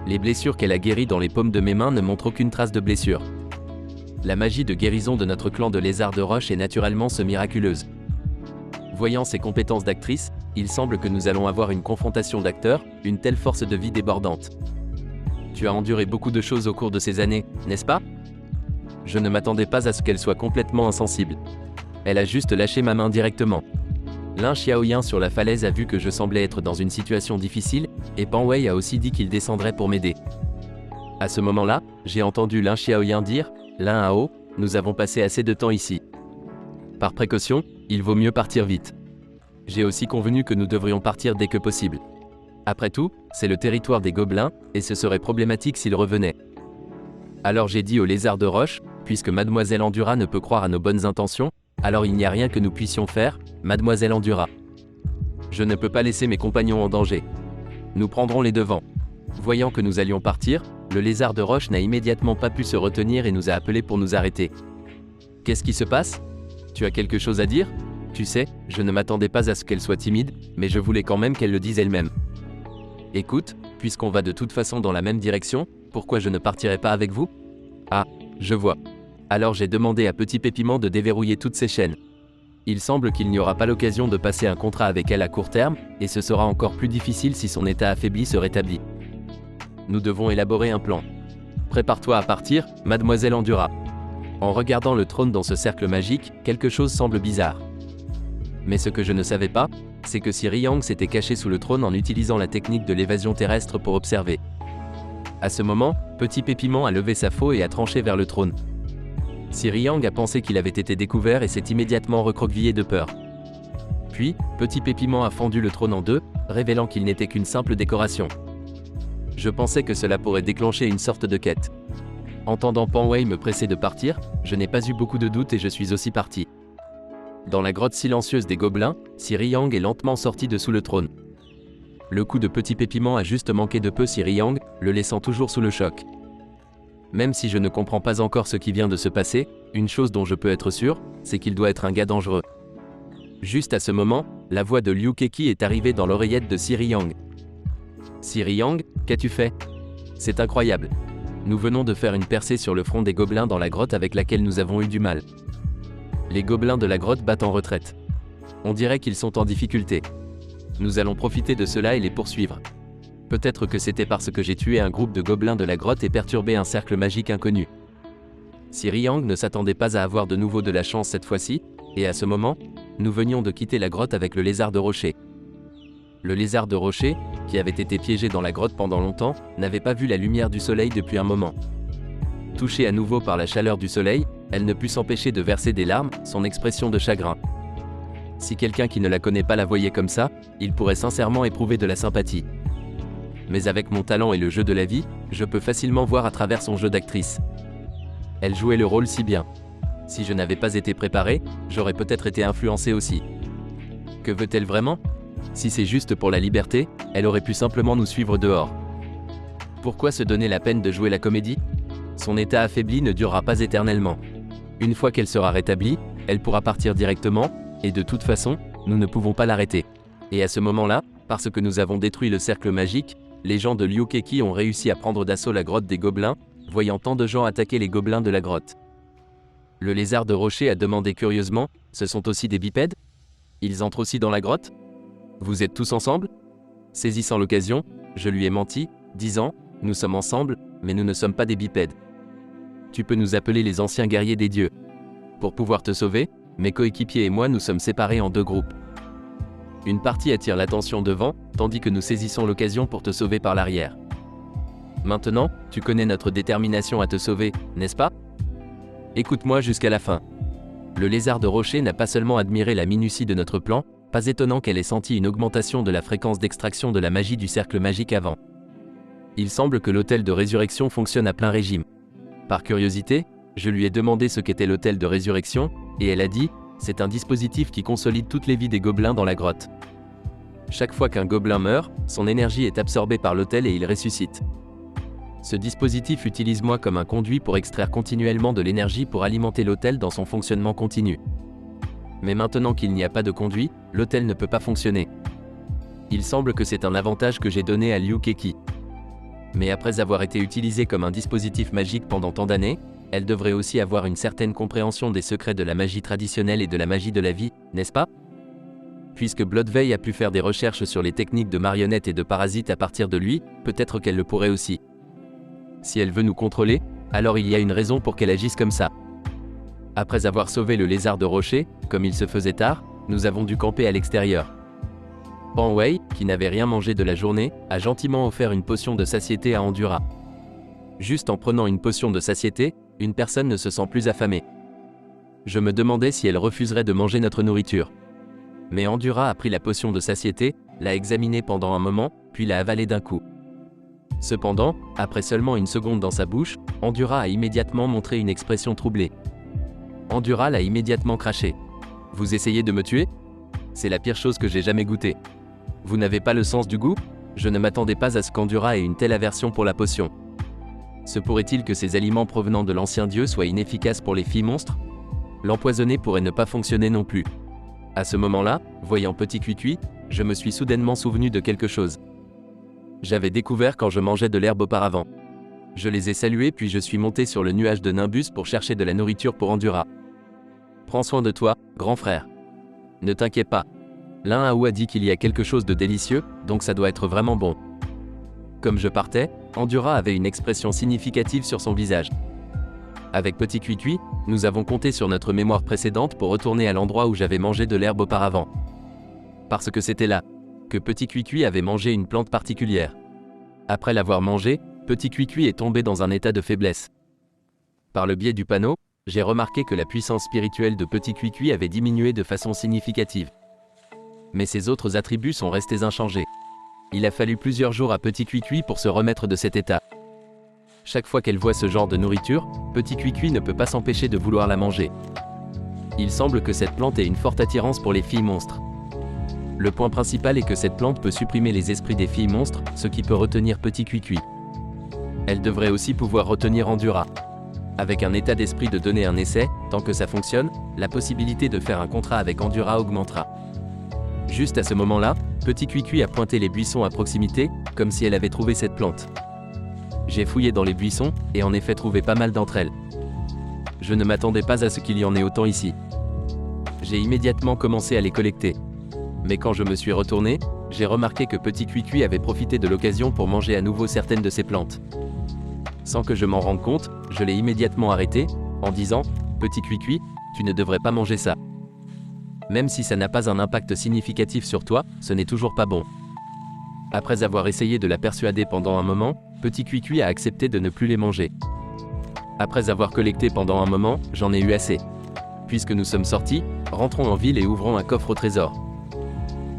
Les blessures qu'elle a guéries dans les paumes de mes mains ne montrent aucune trace de blessure. La magie de guérison de notre clan de lézards de roche est naturellement miraculeuse. Voyant ses compétences d'actrice, il semble que nous allons avoir une confrontation d'acteurs, une telle force de vie débordante. Tu as enduré beaucoup de choses au cours de ces années, n'est-ce pas? Je ne m'attendais pas à ce qu'elle soit complètement insensible. Elle a juste lâché ma main directement. Lin Xiaoyan sur la falaise a vu que je semblais être dans une situation difficile, et Pan Wei a aussi dit qu'il descendrait pour m'aider. À ce moment-là, j'ai entendu Lin Xiaoyan dire « Lin Hao, nous avons passé assez de temps ici. Par précaution, il vaut mieux partir vite. » J'ai aussi convenu que nous devrions partir dès que possible. Après tout, c'est le territoire des gobelins, et ce serait problématique s'ils revenaient. Alors j'ai dit au lézard de roche, puisque Mademoiselle Endura ne peut croire à nos bonnes intentions, alors il n'y a rien que nous puissions faire, Mademoiselle Endura. Je ne peux pas laisser mes compagnons en danger. Nous prendrons les devants. Voyant que nous allions partir, le lézard de roche n'a immédiatement pas pu se retenir et nous a appelés pour nous arrêter. Qu'est-ce qui se passe? Tu as quelque chose à dire? Tu sais, je ne m'attendais pas à ce qu'elle soit timide, mais je voulais quand même qu'elle le dise elle-même. Écoute, puisqu'on va de toute façon dans la même direction, pourquoi je ne partirais pas avec vous? Ah, je vois. Alors j'ai demandé à Petit Pépiment de déverrouiller toutes ses chaînes. Il semble qu'il n'y aura pas l'occasion de passer un contrat avec elle à court terme, et ce sera encore plus difficile si son état affaibli se rétablit. Nous devons élaborer un plan. Prépare-toi à partir, Mademoiselle Endura. En regardant le trône dans ce cercle magique, quelque chose semble bizarre. Mais ce que je ne savais pas, c'est que Siri Yang s'était caché sous le trône en utilisant la technique de l'évasion terrestre pour observer. À ce moment, Petit Pépiment a levé sa faux et a tranché vers le trône. Siri Yang a pensé qu'il avait été découvert et s'est immédiatement recroquevillé de peur. Puis, Petit Pépiment a fendu le trône en deux, révélant qu'il n'était qu'une simple décoration. Je pensais que cela pourrait déclencher une sorte de quête. Entendant Pan Wei me presser de partir, je n'ai pas eu beaucoup de doutes et je suis aussi parti. Dans la grotte silencieuse des gobelins, Siri Yang est lentement sorti de sous le trône. Le coup de Petit Pépiment a juste manqué de peu Siri Yang, le laissant toujours sous le choc. Même si je ne comprends pas encore ce qui vient de se passer, une chose dont je peux être sûr, c'est qu'il doit être un gars dangereux. Juste à ce moment, la voix de Liu Keki est arrivée dans l'oreillette de Siri Yang. Siri Yang, qu'as-tu fait? C'est incroyable. Nous venons de faire une percée sur le front des gobelins dans la grotte avec laquelle nous avons eu du mal. Les gobelins de la grotte battent en retraite. On dirait qu'ils sont en difficulté. Nous allons profiter de cela et les poursuivre. Peut-être que c'était parce que j'ai tué un groupe de gobelins de la grotte et perturbé un cercle magique inconnu. Siri Yang ne s'attendait pas à avoir de nouveau de la chance cette fois-ci, et à ce moment, nous venions de quitter la grotte avec le lézard de rocher. Le lézard de rocher, qui avait été piégé dans la grotte pendant longtemps, n'avait pas vu la lumière du soleil depuis un moment. Touchée à nouveau par la chaleur du soleil, elle ne put s'empêcher de verser des larmes, son expression de chagrin. Si quelqu'un qui ne la connaît pas la voyait comme ça, il pourrait sincèrement éprouver de la sympathie. Mais avec mon talent et le jeu de la vie, je peux facilement voir à travers son jeu d'actrice. Elle jouait le rôle si bien. Si je n'avais pas été préparé, j'aurais peut-être été influencé aussi. Que veut-elle vraiment? Si c'est juste pour la liberté, elle aurait pu simplement nous suivre dehors. Pourquoi se donner la peine de jouer la comédie? Son état affaibli ne durera pas éternellement. Une fois qu'elle sera rétablie, elle pourra partir directement, et de toute façon, nous ne pouvons pas l'arrêter. Et à ce moment-là, parce que nous avons détruit le cercle magique, les gens de Liu Keki ont réussi à prendre d'assaut la grotte des gobelins, voyant tant de gens attaquer les gobelins de la grotte. Le lézard de rocher a demandé curieusement, ce sont aussi des bipèdes? Ils entrent aussi dans la grotte? Vous êtes tous ensemble? Saisissant l'occasion, je lui ai menti, disant, nous sommes ensemble, mais nous ne sommes pas des bipèdes. Tu peux nous appeler les anciens guerriers des dieux. Pour pouvoir te sauver, mes coéquipiers et moi nous sommes séparés en deux groupes. Une partie attire l'attention devant, tandis que nous saisissons l'occasion pour te sauver par l'arrière. Maintenant, tu connais notre détermination à te sauver, n'est-ce pas? Écoute-moi jusqu'à la fin. Le lézard de rocher n'a pas seulement admiré la minutie de notre plan, pas étonnant qu'elle ait senti une augmentation de la fréquence d'extraction de la magie du cercle magique avant. Il semble que l'autel de résurrection fonctionne à plein régime. Par curiosité, je lui ai demandé ce qu'était l'autel de résurrection, et elle a dit, c'est un dispositif qui consolide toutes les vies des gobelins dans la grotte. Chaque fois qu'un gobelin meurt, son énergie est absorbée par l'autel et il ressuscite. Ce dispositif utilise moi comme un conduit pour extraire continuellement de l'énergie pour alimenter l'autel dans son fonctionnement continu. Mais maintenant qu'il n'y a pas de conduit, l'autel ne peut pas fonctionner. Il semble que c'est un avantage que j'ai donné à Liu Keki. Mais après avoir été utilisée comme un dispositif magique pendant tant d'années, elle devrait aussi avoir une certaine compréhension des secrets de la magie traditionnelle et de la magie de la vie, n'est-ce pas? Puisque Bloodveil a pu faire des recherches sur les techniques de marionnettes et de parasites à partir de lui, peut-être qu'elle le pourrait aussi. Si elle veut nous contrôler, alors il y a une raison pour qu'elle agisse comme ça. Après avoir sauvé le lézard de rocher, comme il se faisait tard, nous avons dû camper à l'extérieur. Pan Wei, qui n'avait rien mangé de la journée, a gentiment offert une potion de satiété à Endura. Juste en prenant une potion de satiété, une personne ne se sent plus affamée. Je me demandais si elle refuserait de manger notre nourriture. Mais Endura a pris la potion de satiété, l'a examinée pendant un moment, puis l'a avalée d'un coup. Cependant, après seulement une seconde dans sa bouche, Endura a immédiatement montré une expression troublée. Endura l'a immédiatement craché. « Vous essayez de me tuer ? C'est la pire chose que j'ai jamais goûtée. Vous n'avez pas le sens du goût ? Je ne m'attendais pas à ce qu'Endura ait une telle aversion pour la potion. Se pourrait-il que ces aliments provenant de l'ancien dieu soient inefficaces pour les filles monstres ? L'empoisonner pourrait ne pas fonctionner non plus. » À ce moment-là, voyant Petit Cuicui, je me suis soudainement souvenu de quelque chose. J'avais découvert quand je mangeais de l'herbe auparavant. Je les ai salués puis je suis monté sur le nuage de Nimbus pour chercher de la nourriture pour Endura. Prends soin de toi, grand frère. Ne t'inquiète pas. L'un a dit qu'il y a quelque chose de délicieux, donc ça doit être vraiment bon. Comme je partais, Endura avait une expression significative sur son visage. Avec Petit Cuicui, nous avons compté sur notre mémoire précédente pour retourner à l'endroit où j'avais mangé de l'herbe auparavant. Parce que c'était là que Petit Cuicui avait mangé une plante particulière. Après l'avoir mangé, Petit Cuicui est tombé dans un état de faiblesse. Par le biais du panneau, j'ai remarqué que la puissance spirituelle de Petit Cuicui avait diminué de façon significative. Mais ses autres attributs sont restés inchangés. Il a fallu plusieurs jours à Petit Cuicui pour se remettre de cet état. Chaque fois qu'elle voit ce genre de nourriture, Petit Cuicui ne peut pas s'empêcher de vouloir la manger. Il semble que cette plante ait une forte attirance pour les filles monstres. Le point principal est que cette plante peut supprimer les esprits des filles monstres, ce qui peut retenir Petit Cuicui. Elle devrait aussi pouvoir retenir Endura. Avec un état d'esprit de donner un essai, tant que ça fonctionne, la possibilité de faire un contrat avec Endura augmentera. Juste à ce moment-là, Petit Cuicui a pointé les buissons à proximité, comme si elle avait trouvé cette plante. J'ai fouillé dans les buissons, et en effet trouvé pas mal d'entre elles. Je ne m'attendais pas à ce qu'il y en ait autant ici. J'ai immédiatement commencé à les collecter. Mais quand je me suis retourné, j'ai remarqué que Petit Cuicui avait profité de l'occasion pour manger à nouveau certaines de ces plantes. Sans que je m'en rende compte, je l'ai immédiatement arrêté, en disant « Petit Cuicui, tu ne devrais pas manger ça. Même si ça n'a pas un impact significatif sur toi, ce n'est toujours pas bon. » Après avoir essayé de la persuader pendant un moment, Petit Cuicui a accepté de ne plus les manger. Après avoir collecté pendant un moment, j'en ai eu assez. Puisque nous sommes sortis, rentrons en ville et ouvrons un coffre au trésor.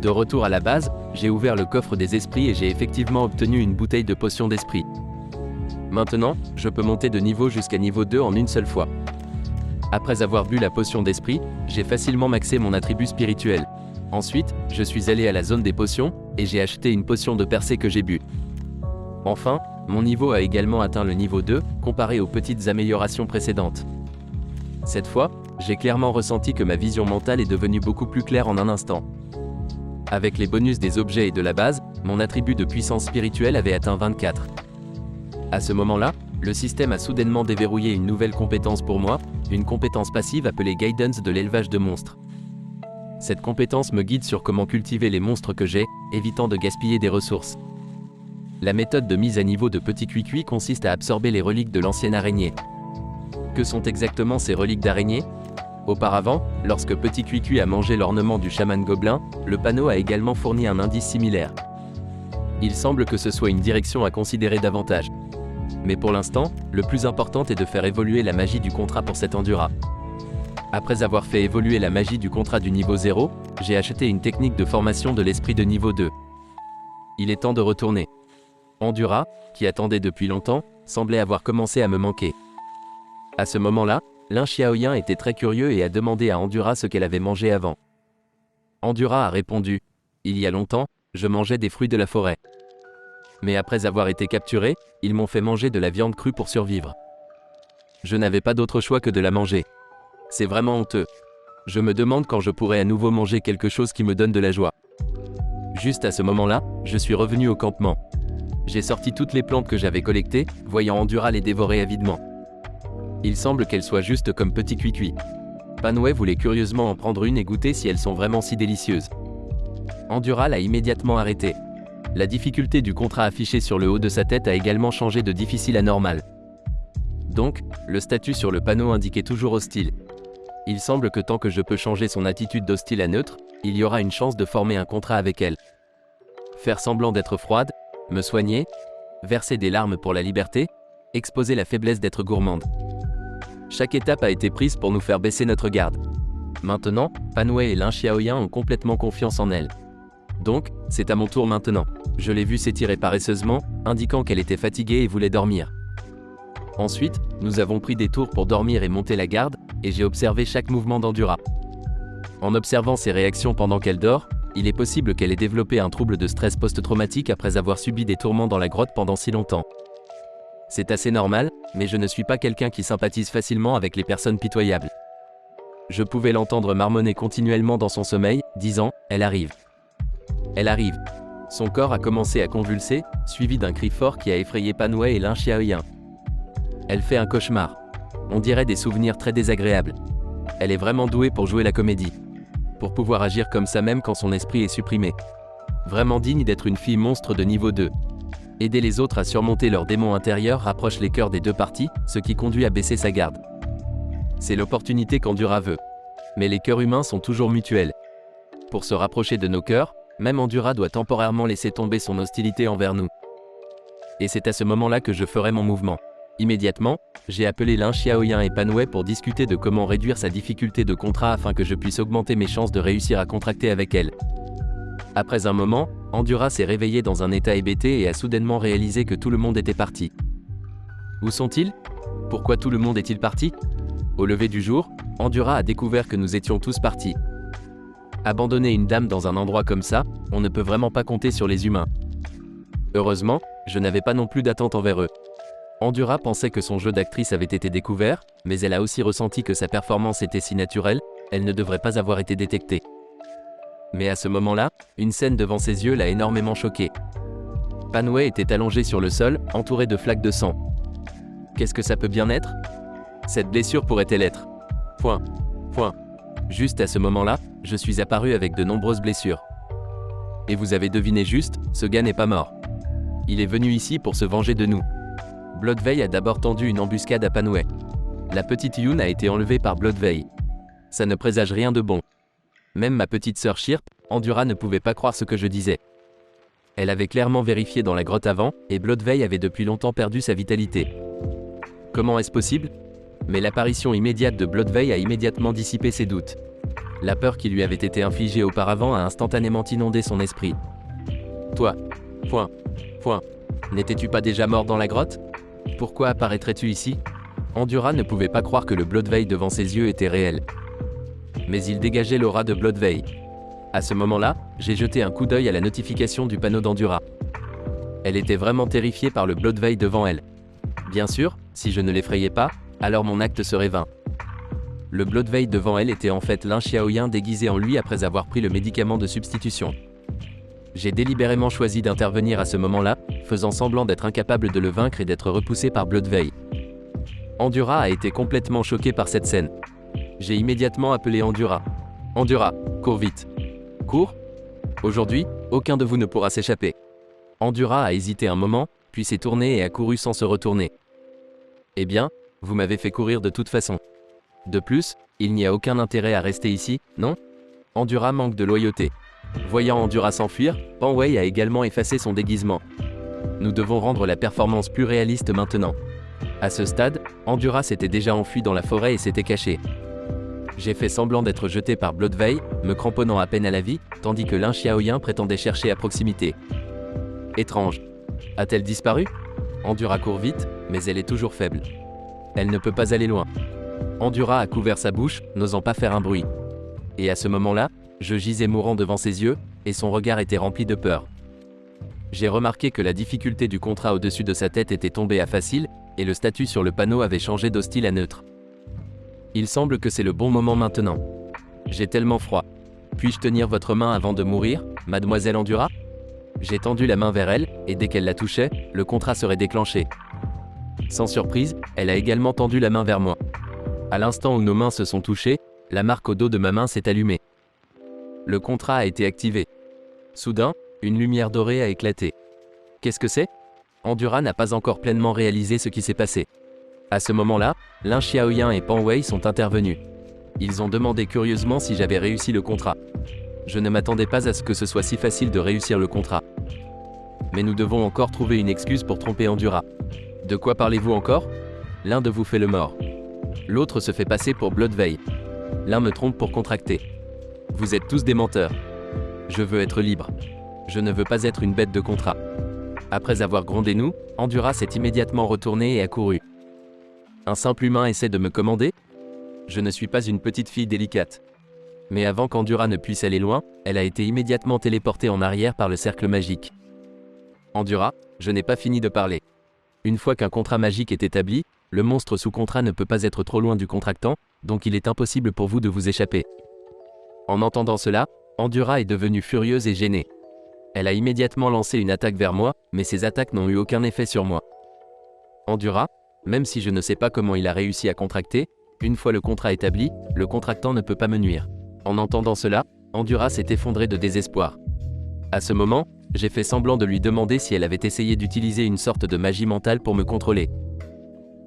De retour à la base, j'ai ouvert le coffre des esprits et j'ai effectivement obtenu une bouteille de potion d'esprit. Maintenant, je peux monter de niveau jusqu'à niveau 2 en une seule fois. Après avoir bu la potion d'esprit, j'ai facilement maxé mon attribut spirituel. Ensuite, je suis allé à la zone des potions, et j'ai acheté une potion de percée que j'ai bu. Enfin, mon niveau a également atteint le niveau 2, comparé aux petites améliorations précédentes. Cette fois, j'ai clairement ressenti que ma vision mentale est devenue beaucoup plus claire en un instant. Avec les bonus des objets et de la base, mon attribut de puissance spirituelle avait atteint 24. À ce moment-là, le système a soudainement déverrouillé une nouvelle compétence pour moi, une compétence passive appelée Guidance de l'élevage de monstres. Cette compétence me guide sur comment cultiver les monstres que j'ai, évitant de gaspiller des ressources. La méthode de mise à niveau de Petit Cuicui consiste à absorber les reliques de l'ancienne araignée. Que sont exactement ces reliques d'araignée ? Auparavant, lorsque Petit Cuicui a mangé l'ornement du chaman gobelin, le panneau a également fourni un indice similaire. Il semble que ce soit une direction à considérer davantage. Mais pour l'instant, le plus important est de faire évoluer la magie du contrat pour cet Endura. Après avoir fait évoluer la magie du contrat du niveau 0, j'ai acheté une technique de formation de l'esprit de niveau 2. Il est temps de retourner. Endura, qui attendait depuis longtemps, semblait avoir commencé à me manquer. À ce moment-là, Lin Xiaoyan était très curieux et a demandé à Endura ce qu'elle avait mangé avant. Endura a répondu « Il y a longtemps, je mangeais des fruits de la forêt. Mais après avoir été capturé, ils m'ont fait manger de la viande crue pour survivre. Je n'avais pas d'autre choix que de la manger. C'est vraiment honteux. Je me demande quand je pourrai à nouveau manger quelque chose qui me donne de la joie. » Juste à ce moment-là, je suis revenu au campement. J'ai sorti toutes les plantes que j'avais collectées, voyant Endura les dévorer avidement. Il semble qu'elles soient juste comme Petit Cuicui. Pan Wei voulait curieusement en prendre une et goûter si elles sont vraiment si délicieuses. Endura l'a immédiatement arrêté. La difficulté du contrat affiché sur le haut de sa tête a également changé de difficile à normal. Donc, le statut sur le panneau indiquait toujours hostile. Il semble que tant que je peux changer son attitude d'hostile à neutre, il y aura une chance de former un contrat avec elle. Faire semblant d'être froide, me soigner, verser des larmes pour la liberté, exposer la faiblesse d'être gourmande. Chaque étape a été prise pour nous faire baisser notre garde. Maintenant, Pan Wei et Lin Xiaoyan ont complètement confiance en elle. Donc, c'est à mon tour maintenant. Je l'ai vue s'étirer paresseusement, indiquant qu'elle était fatiguée et voulait dormir. Ensuite, nous avons pris des tours pour dormir et monter la garde, et j'ai observé chaque mouvement d'Endura. En observant ses réactions pendant qu'elle dort, il est possible qu'elle ait développé un trouble de stress post-traumatique après avoir subi des tourments dans la grotte pendant si longtemps. C'est assez normal, mais je ne suis pas quelqu'un qui sympathise facilement avec les personnes pitoyables. Je pouvais l'entendre marmonner continuellement dans son sommeil, disant « Elle arrive. Elle arrive ». Son corps a commencé à convulser, suivi d'un cri fort qui a effrayé Pan Wei et Lin Xiaoyan. Elle fait un cauchemar. On dirait des souvenirs très désagréables. Elle est vraiment douée pour jouer la comédie. Pour pouvoir agir comme ça même quand son esprit est supprimé. Vraiment digne d'être une fille monstre de niveau 2. Aider les autres à surmonter leurs démons intérieurs rapproche les cœurs des deux parties, ce qui conduit à baisser sa garde. C'est l'opportunité qu'Endura veut. Mais les cœurs humains sont toujours mutuels. Pour se rapprocher de nos cœurs, même Endura doit temporairement laisser tomber son hostilité envers nous. Et c'est à ce moment-là que je ferai mon mouvement. Immédiatement, j'ai appelé Lin Xiaoyan et Pan Wei pour discuter de comment réduire sa difficulté de contrat afin que je puisse augmenter mes chances de réussir à contracter avec elle. Après un moment, Endura s'est réveillé dans un état hébété et a soudainement réalisé que tout le monde était parti. Où sont-ils? Pourquoi tout le monde est-il parti? Au lever du jour, Endura a découvert que nous étions tous partis. Abandonner une dame dans un endroit comme ça, on ne peut vraiment pas compter sur les humains. Heureusement, je n'avais pas non plus d'attente envers eux. Endura pensait que son jeu d'actrice avait été découvert, mais elle a aussi ressenti que sa performance était si naturelle, elle ne devrait pas avoir été détectée. Mais à ce moment-là, une scène devant ses yeux l'a énormément choqué. Pan Wei était allongé sur le sol, entouré de flaques de sang. Qu'est-ce que ça peut bien être? Cette blessure pourrait-elle être? Point. Juste à ce moment-là, je suis apparu avec de nombreuses blessures. Et vous avez deviné juste, ce gars n'est pas mort. Il est venu ici pour se venger de nous. Bloodveil a d'abord tendu une embuscade à Pan Wei. La petite Yun a été enlevée par Bloodveil. Ça ne présage rien de bon. Même ma petite sœur Shirp, Endura ne pouvait pas croire ce que je disais. Elle avait clairement vérifié dans la grotte avant, et Bloodveil avait depuis longtemps perdu sa vitalité. Comment est-ce possible? Mais l'apparition immédiate de Bloodveil a immédiatement dissipé ses doutes. La peur qui lui avait été infligée auparavant a instantanément inondé son esprit. Toi. N'étais-tu pas déjà mort dans la grotte? Pourquoi apparaîtrais-tu ici? Endura ne pouvait pas croire que le Bloodveil devant ses yeux était réel. Mais il dégageait l'aura de Bloodveil. À ce moment-là, j'ai jeté un coup d'œil à la notification du panneau d'Endura. Elle était vraiment terrifiée par le Bloodveil devant elle. Bien sûr, si je ne l'effrayais pas, alors mon acte serait vain. Le Bloodveil devant elle était en fait Lin Xiaoyan déguisé en lui après avoir pris le médicament de substitution. J'ai délibérément choisi d'intervenir à ce moment-là, faisant semblant d'être incapable de le vaincre et d'être repoussé par Bloodveil. Endura a été complètement choqué par cette scène. J'ai immédiatement appelé Endura. Endura, cours vite. Cours? Aujourd'hui, aucun de vous ne pourra s'échapper. Endura a hésité un moment, puis s'est tourné et a couru sans se retourner. Eh bien, vous m'avez fait courir de toute façon. De plus, il n'y a aucun intérêt à rester ici, non? Endura manque de loyauté. Voyant Endura s'enfuir, Pan Wei a également effacé son déguisement. Nous devons rendre la performance plus réaliste maintenant. À ce stade, Endura s'était déjà enfui dans la forêt et s'était caché. J'ai fait semblant d'être jeté par Bloodveil, me cramponnant à peine à la vie, tandis que Lin Xiaoyan prétendait chercher à proximité. Étrange. A-t-elle disparu? Endura court vite, mais elle est toujours faible. Elle ne peut pas aller loin. Endura a couvert sa bouche, n'osant pas faire un bruit. Et à ce moment-là, je gisais mourant devant ses yeux, et son regard était rempli de peur. J'ai remarqué que la difficulté du contrat au-dessus de sa tête était tombée à facile, et le statut sur le panneau avait changé d'hostile à neutre. Il semble que c'est le bon moment maintenant. J'ai tellement froid. Puis-je tenir votre main avant de mourir, mademoiselle Endura? J'ai tendu la main vers elle, et dès qu'elle la touchait, le contrat serait déclenché. Sans surprise, elle a également tendu la main vers moi. À l'instant où nos mains se sont touchées, la marque au dos de ma main s'est allumée. Le contrat a été activé. Soudain, une lumière dorée a éclaté. Qu'est-ce que c'est? Endura n'a pas encore pleinement réalisé ce qui s'est passé. À ce moment-là, Lin Xiaoyan et Pan Wei sont intervenus. Ils ont demandé curieusement si j'avais réussi le contrat. Je ne m'attendais pas à ce que ce soit si facile de réussir le contrat. Mais nous devons encore trouver une excuse pour tromper Endura. De quoi parlez-vous encore? L'un de vous fait le mort. L'autre se fait passer pour Bloodveil. L'un me trompe pour contracter. Vous êtes tous des menteurs. Je veux être libre. Je ne veux pas être une bête de contrat. Après avoir grondé nous, Endura s'est immédiatement retourné et a couru. Un simple humain essaie de me commander? Je ne suis pas une petite fille délicate. Mais avant qu'Endura ne puisse aller loin, elle a été immédiatement téléportée en arrière par le cercle magique. Endura, je n'ai pas fini de parler. Une fois qu'un contrat magique est établi, le monstre sous contrat ne peut pas être trop loin du contractant, donc il est impossible pour vous de vous échapper. En entendant cela, Endura est devenue furieuse et gênée. Elle a immédiatement lancé une attaque vers moi, mais ces attaques n'ont eu aucun effet sur moi. Endura, même si je ne sais pas comment il a réussi à contracter, une fois le contrat établi, le contractant ne peut pas me nuire. En entendant cela, Endura s'est effondrée de désespoir. À ce moment, j'ai fait semblant de lui demander si elle avait essayé d'utiliser une sorte de magie mentale pour me contrôler.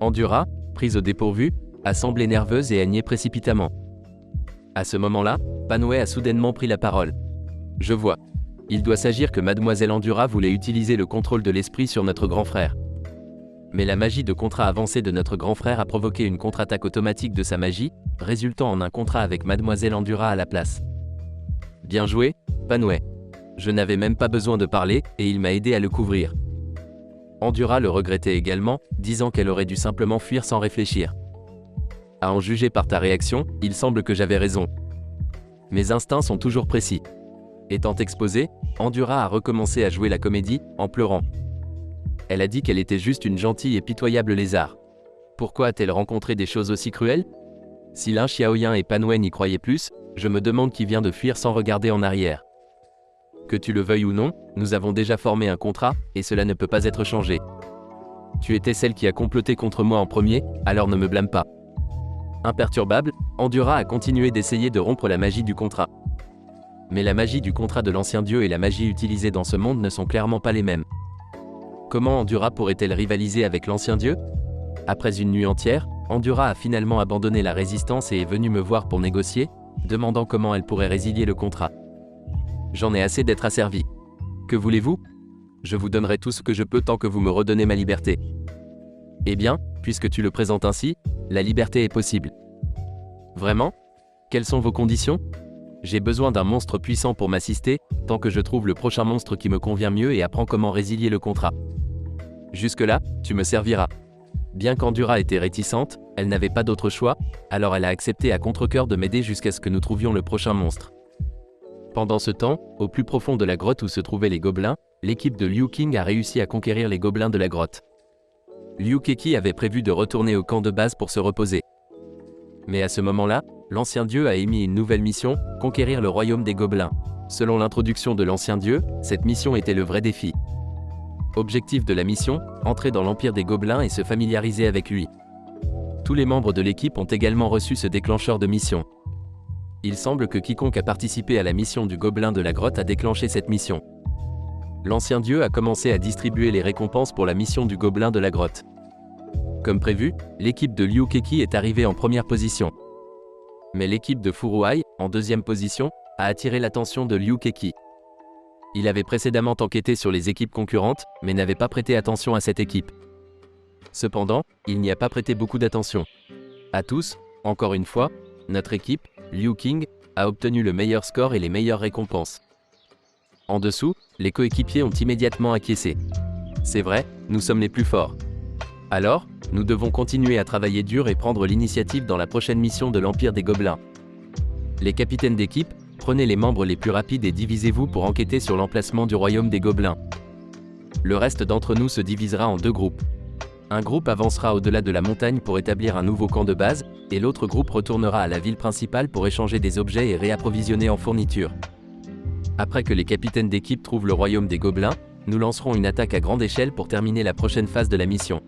Endura, prise au dépourvu, a semblé nerveuse et a nié précipitamment. À ce moment-là, Panway a soudainement pris la parole. Je vois. Il doit s'agir que Mademoiselle Endura voulait utiliser le contrôle de l'esprit sur notre grand frère. Mais la magie de contrat avancée de notre grand frère a provoqué une contre-attaque automatique de sa magie, résultant en un contrat avec Mademoiselle Endura à la place. Bien joué, Panway. Je n'avais même pas besoin de parler, et il m'a aidé à le couvrir. Endura le regrettait également, disant qu'elle aurait dû simplement fuir sans réfléchir. À en juger par ta réaction, il semble que j'avais raison. Mes instincts sont toujours précis. Étant exposée, Endura a recommencé à jouer la comédie, en pleurant. Elle a dit qu'elle était juste une gentille et pitoyable lézard. Pourquoi a-t-elle rencontré des choses aussi cruelles? Si Lin Xiaoyan et Panway n'y croyaient plus, je me demande qui vient de fuir sans regarder en arrière. Que tu le veuilles ou non, nous avons déjà formé un contrat, et cela ne peut pas être changé. Tu étais celle qui a comploté contre moi en premier, alors ne me blâme pas. Imperturbable, Endura a continué d'essayer de rompre la magie du contrat. Mais la magie du contrat de l'ancien dieu et la magie utilisée dans ce monde ne sont clairement pas les mêmes. Comment Endura pourrait-elle rivaliser avec l'ancien dieu? Après une nuit entière, Endura a finalement abandonné la résistance et est venue me voir pour négocier, demandant comment elle pourrait résilier le contrat. J'en ai assez d'être asservi. Que voulez-vous? Je vous donnerai tout ce que je peux tant que vous me redonnez ma liberté. Eh bien, puisque tu le présentes ainsi, la liberté est possible. Vraiment? Quelles sont vos conditions? J'ai besoin d'un monstre puissant pour m'assister, tant que je trouve le prochain monstre qui me convient mieux et apprends comment résilier le contrat. Jusque-là, tu me serviras. Bien qu'Endura était réticente, elle n'avait pas d'autre choix, alors elle a accepté à contre-cœur de m'aider jusqu'à ce que nous trouvions le prochain monstre. Pendant ce temps, au plus profond de la grotte où se trouvaient les gobelins, l'équipe de Liu King a réussi à conquérir les gobelins de la grotte. Liu Keki avait prévu de retourner au camp de base pour se reposer. Mais à ce moment-là, l'ancien dieu a émis une nouvelle mission, conquérir le royaume des gobelins. Selon l'introduction de l'ancien dieu, cette mission était le vrai défi. Objectif de la mission, entrer dans l'empire des gobelins et se familiariser avec lui. Tous les membres de l'équipe ont également reçu ce déclencheur de mission. Il semble que quiconque a participé à la mission du gobelin de la grotte a déclenché cette mission. L'ancien dieu a commencé à distribuer les récompenses pour la mission du gobelin de la grotte. Comme prévu, l'équipe de Liu Keki est arrivée en première position. Mais l'équipe de Furuai, en deuxième position, a attiré l'attention de Liu Keki. Il avait précédemment enquêté sur les équipes concurrentes, mais n'avait pas prêté attention à cette équipe. Cependant, il n'y a pas prêté beaucoup d'attention. À tous, encore une fois, notre équipe, Liu King, a obtenu le meilleur score et les meilleures récompenses. En dessous, les coéquipiers ont immédiatement acquiescé. C'est vrai, nous sommes les plus forts. Alors, nous devons continuer à travailler dur et prendre l'initiative dans la prochaine mission de l'Empire des Gobelins. Les capitaines d'équipe, prenez les membres les plus rapides et divisez-vous pour enquêter sur l'emplacement du royaume des Gobelins. Le reste d'entre nous se divisera en deux groupes. Un groupe avancera au-delà de la montagne pour établir un nouveau camp de base, et l'autre groupe retournera à la ville principale pour échanger des objets et réapprovisionner en fournitures. Après que les capitaines d'équipe trouvent le royaume des Gobelins, nous lancerons une attaque à grande échelle pour terminer la prochaine phase de la mission.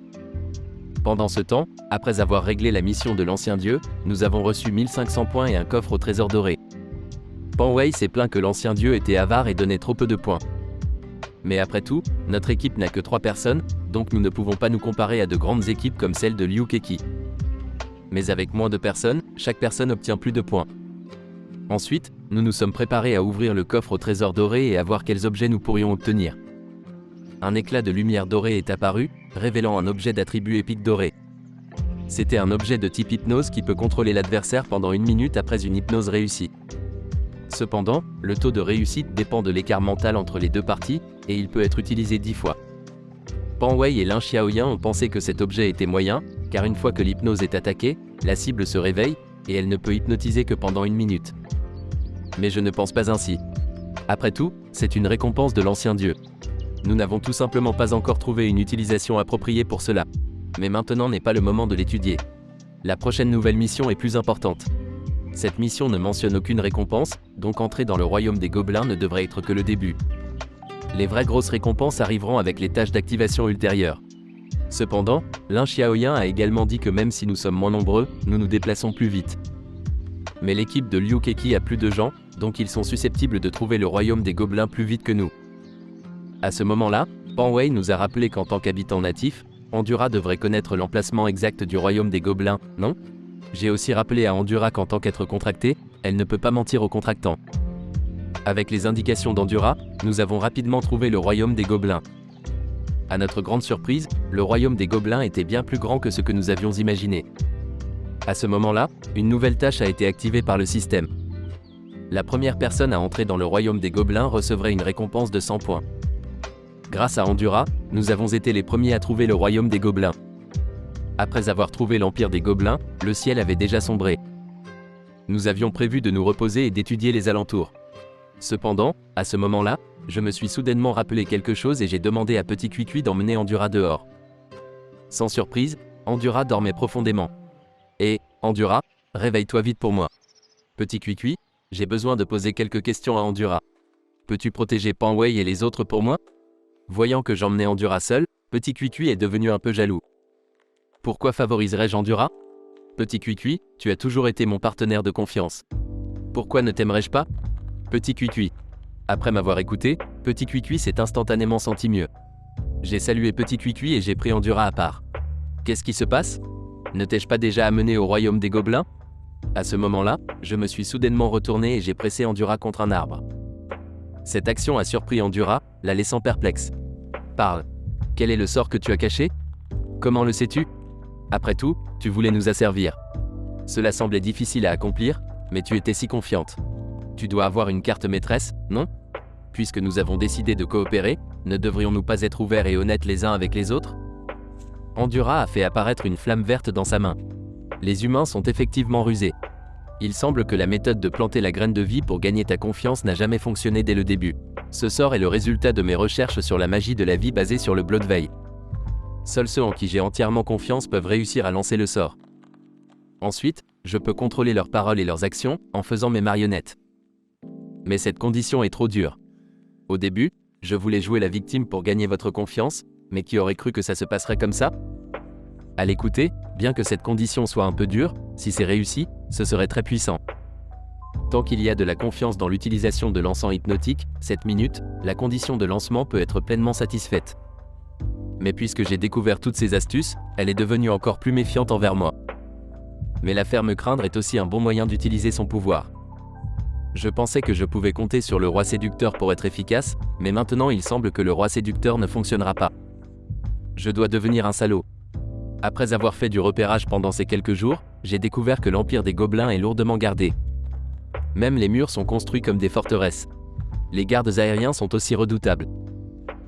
Pendant ce temps, après avoir réglé la mission de l'ancien dieu, nous avons reçu 1500 points et un coffre au trésor doré. Panway s'est plaint que l'ancien dieu était avare et donnait trop peu de points. Mais après tout, notre équipe n'a que 3 personnes, donc nous ne pouvons pas nous comparer à de grandes équipes comme celle de Liu Keki. Mais avec moins de personnes, chaque personne obtient plus de points. Ensuite, nous nous sommes préparés à ouvrir le coffre au trésor doré et à voir quels objets nous pourrions obtenir. Un éclat de lumière dorée est apparu, révélant un objet d'attribut épique doré. C'était un objet de type hypnose qui peut contrôler l'adversaire pendant 1 minute après une hypnose réussie. Cependant, le taux de réussite dépend de l'écart mental entre les deux parties, et il peut être utilisé 10 fois. Pan Wei et Lin Xiaoyan ont pensé que cet objet était moyen, car une fois que l'hypnose est attaquée, la cible se réveille, et elle ne peut hypnotiser que pendant 1 minute. Mais je ne pense pas ainsi. Après tout, c'est une récompense de l'ancien dieu. Nous n'avons tout simplement pas encore trouvé une utilisation appropriée pour cela. Mais maintenant n'est pas le moment de l'étudier. La prochaine nouvelle mission est plus importante. Cette mission ne mentionne aucune récompense, donc entrer dans le royaume des gobelins ne devrait être que le début. Les vraies grosses récompenses arriveront avec les tâches d'activation ultérieures. Cependant, Lin Xiaoyan a également dit que même si nous sommes moins nombreux, nous nous déplaçons plus vite. Mais l'équipe de Liu Keki a plus de gens, donc ils sont susceptibles de trouver le royaume des gobelins plus vite que nous. À ce moment-là, Pan Wei nous a rappelé qu'en tant qu'habitant natif, Endura devrait connaître l'emplacement exact du royaume des gobelins, non? J'ai aussi rappelé à Endura qu'en tant qu'être contracté, elle ne peut pas mentir aux contractants. Avec les indications d'Endura, nous avons rapidement trouvé le royaume des gobelins. À notre grande surprise, le royaume des gobelins était bien plus grand que ce que nous avions imaginé. À ce moment-là, une nouvelle tâche a été activée par le système. La première personne à entrer dans le royaume des gobelins recevrait une récompense de 100 points. Grâce à Endura, nous avons été les premiers à trouver le royaume des gobelins. Après avoir trouvé l'empire des gobelins, le ciel avait déjà sombré. Nous avions prévu de nous reposer et d'étudier les alentours. Cependant, à ce moment-là, je me suis soudainement rappelé quelque chose et j'ai demandé à Petit Cuicui d'emmener Endura dehors. Sans surprise, Endura dormait profondément. Et, Endura, réveille-toi vite pour moi. Petit Cuicui, j'ai besoin de poser quelques questions à Endura. Peux-tu protéger Pan Wei et les autres pour moi? Voyant que j'emmenais Endura seul, Petit Cuicui est devenu un peu jaloux. Pourquoi favoriserais-je Endura? Petit Cuicui, tu as toujours été mon partenaire de confiance. Pourquoi ne t'aimerais-je pas? Petit Cuicui. Après m'avoir écouté, Petit Cuicui s'est instantanément senti mieux. J'ai salué Petit Cuicui et j'ai pris Endura à part. Qu'est-ce qui se passe? Ne t'ai-je pas déjà amené au royaume des gobelins? À ce moment-là, je me suis soudainement retourné et j'ai pressé Endura contre un arbre. Cette action a surpris Endura, la laissant perplexe. Parle. Quel est le sort que tu as caché? Comment le sais-tu? Après tout, tu voulais nous asservir. Cela semblait difficile à accomplir, mais tu étais si confiante. Tu dois avoir une carte maîtresse, non? Puisque nous avons décidé de coopérer, ne devrions-nous pas être ouverts et honnêtes les uns avec les autres? Endura a fait apparaître une flamme verte dans sa main. Les humains sont effectivement rusés. Il semble que la méthode de planter la graine de vie pour gagner ta confiance n'a jamais fonctionné dès le début. Ce sort est le résultat de mes recherches sur la magie de la vie basée sur le Bloodveil. Seuls ceux en qui j'ai entièrement confiance peuvent réussir à lancer le sort. Ensuite, je peux contrôler leurs paroles et leurs actions en faisant mes marionnettes. Mais cette condition est trop dure. Au début, je voulais jouer la victime pour gagner votre confiance, mais qui aurait cru que ça se passerait comme ça? À l'écouter, bien que cette condition soit un peu dure, si c'est réussi, ce serait très puissant. Tant qu'il y a de la confiance dans l'utilisation de l'encens hypnotique, 7 minutes, la condition de lancement peut être pleinement satisfaite. Mais puisque j'ai découvert toutes ces astuces, elle est devenue encore plus méfiante envers moi. Mais la faire me craindre est aussi un bon moyen d'utiliser son pouvoir. Je pensais que je pouvais compter sur le roi séducteur pour être efficace, mais maintenant il semble que le roi séducteur ne fonctionnera pas. Je dois devenir un salaud. Après avoir fait du repérage pendant ces quelques jours, j'ai découvert que l'empire des gobelins est lourdement gardé. Même les murs sont construits comme des forteresses. Les gardes aériens sont aussi redoutables.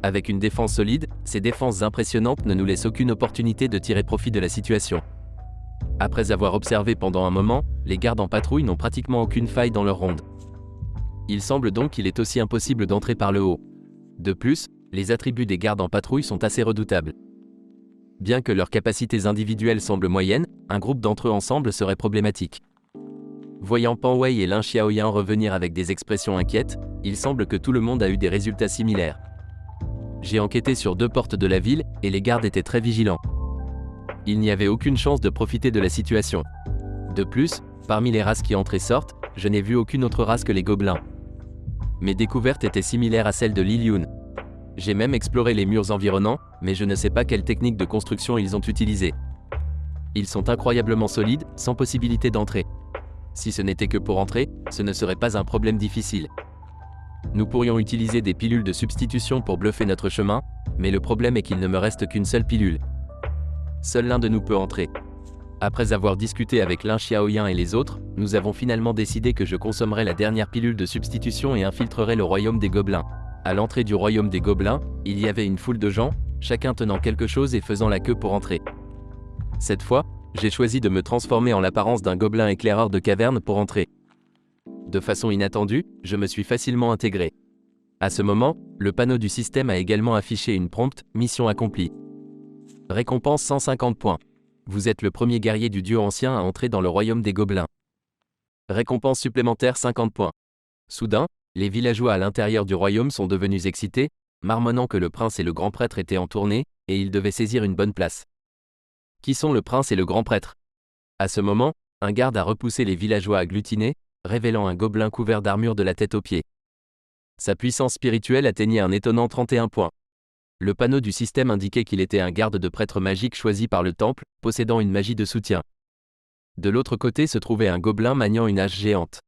Avec une défense solide, ces défenses impressionnantes ne nous laissent aucune opportunité de tirer profit de la situation. Après avoir observé pendant un moment, les gardes en patrouille n'ont pratiquement aucune faille dans leur ronde. Il semble donc qu'il est aussi impossible d'entrer par le haut. De plus, les attributs des gardes en patrouille sont assez redoutables. Bien que leurs capacités individuelles semblent moyennes, un groupe d'entre eux ensemble serait problématique. Voyant Pan Wei et Lin Xiaoyan revenir avec des expressions inquiètes, il semble que tout le monde a eu des résultats similaires. J'ai enquêté sur 2 portes de la ville, et les gardes étaient très vigilants. Il n'y avait aucune chance de profiter de la situation. De plus, parmi les races qui entrent et sortent, je n'ai vu aucune autre race que les gobelins. Mes découvertes étaient similaires à celles de Li Liun. J'ai même exploré les murs environnants, mais je ne sais pas quelle technique de construction ils ont utilisée. Ils sont incroyablement solides, sans possibilité d'entrée. Si ce n'était que pour entrer, ce ne serait pas un problème difficile. Nous pourrions utiliser des pilules de substitution pour bluffer notre chemin, mais le problème est qu'il ne me reste qu'une seule pilule. Seul l'un de nous peut entrer. Après avoir discuté avec Lin Xiaoyan et les autres, nous avons finalement décidé que je consommerais la dernière pilule de substitution et infiltrerais le royaume des gobelins. À l'entrée du royaume des gobelins, il y avait une foule de gens, chacun tenant quelque chose et faisant la queue pour entrer. Cette fois, j'ai choisi de me transformer en l'apparence d'un gobelin éclaireur de caverne pour entrer. De façon inattendue, je me suis facilement intégré. À ce moment, le panneau du système a également affiché une prompte « Mission accomplie ». Récompense 150 points. Vous êtes le premier guerrier du dieu ancien à entrer dans le royaume des gobelins. Récompense supplémentaire 50 points. Soudain, les villageois à l'intérieur du royaume sont devenus excités, marmonnant que le prince et le grand prêtre étaient en tournée, et ils devaient saisir une bonne place. Qui sont le prince et le grand prêtre? À ce moment, un garde a repoussé les villageois agglutinés, révélant un gobelin couvert d'armure de la tête aux pieds. Sa puissance spirituelle atteignait un étonnant 31 points. Le panneau du système indiquait qu'il était un garde de prêtre magique choisi par le temple, possédant une magie de soutien. De l'autre côté se trouvait un gobelin maniant une hache géante.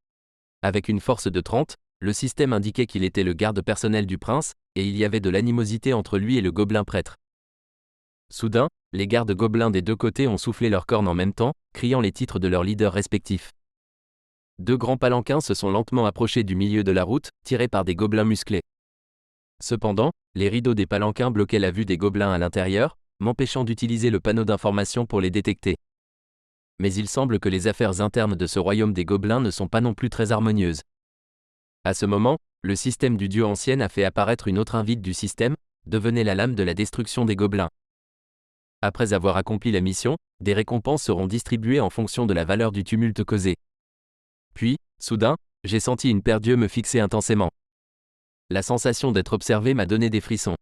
Avec une force de 30, le système indiquait qu'il était le garde personnel du prince, et il y avait de l'animosité entre lui et le gobelin prêtre. Soudain, les gardes gobelins des deux côtés ont soufflé leurs cornes en même temps, criant les titres de leurs leaders respectifs. Deux grands palanquins se sont lentement approchés du milieu de la route, tirés par des gobelins musclés. Cependant, les rideaux des palanquins bloquaient la vue des gobelins à l'intérieur, m'empêchant d'utiliser le panneau d'information pour les détecter. Mais il semble que les affaires internes de ce royaume des gobelins ne sont pas non plus très harmonieuses. À ce moment, le système du dieu ancien a fait apparaître une autre invite du système, devenez la lame de la destruction des gobelins. Après avoir accompli la mission, des récompenses seront distribuées en fonction de la valeur du tumulte causé. Puis, soudain, j'ai senti une paire d'yeux me fixer intensément. La sensation d'être observé m'a donné des frissons.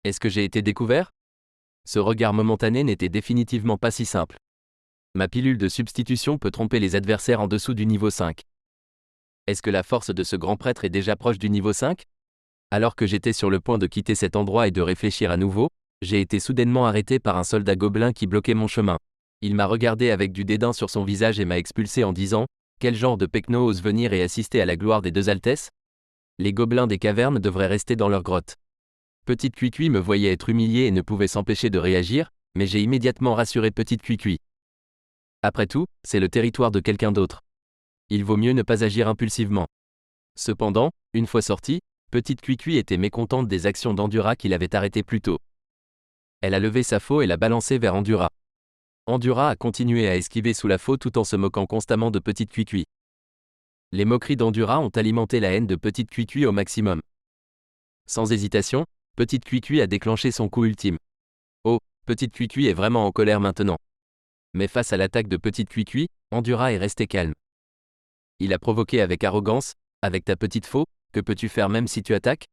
Est-ce que j'ai été découvert? Ce regard momentané n'était définitivement pas si simple. Ma pilule de substitution peut tromper les adversaires en dessous du niveau 5. Est-ce que la force de ce grand prêtre est déjà proche du niveau 5? Alors que j'étais sur le point de quitter cet endroit et de réfléchir à nouveau, j'ai été soudainement arrêté par un soldat gobelin qui bloquait mon chemin. Il m'a regardé avec du dédain sur son visage et m'a expulsé en disant « Quel genre de pecno ose venir et assister à la gloire des deux altesses? Les gobelins des cavernes devraient rester dans leur grotte. » Petite Cuicui me voyait être humilié et ne pouvait s'empêcher de réagir, mais j'ai immédiatement rassuré Petite Cuicui. Après tout, c'est le territoire de quelqu'un d'autre. Il vaut mieux ne pas agir impulsivement. Cependant, une fois sortie, Petite Cuicui était mécontente des actions d'Endura qui l'avait arrêtée plus tôt. Elle a levé sa faux et l'a balancée vers Endura. Endura a continué à esquiver sous la faux tout en se moquant constamment de Petite Cuicui. Les moqueries d'Endura ont alimenté la haine de Petite Cuicui au maximum. Sans hésitation, Petite Cuicui a déclenché son coup ultime. Oh, Petite Cuicui est vraiment en colère maintenant. Mais face à l'attaque de Petite Cuicui, Endura est resté calme. Il a provoqué avec arrogance, avec ta petite faux, que peux-tu faire même si tu attaques?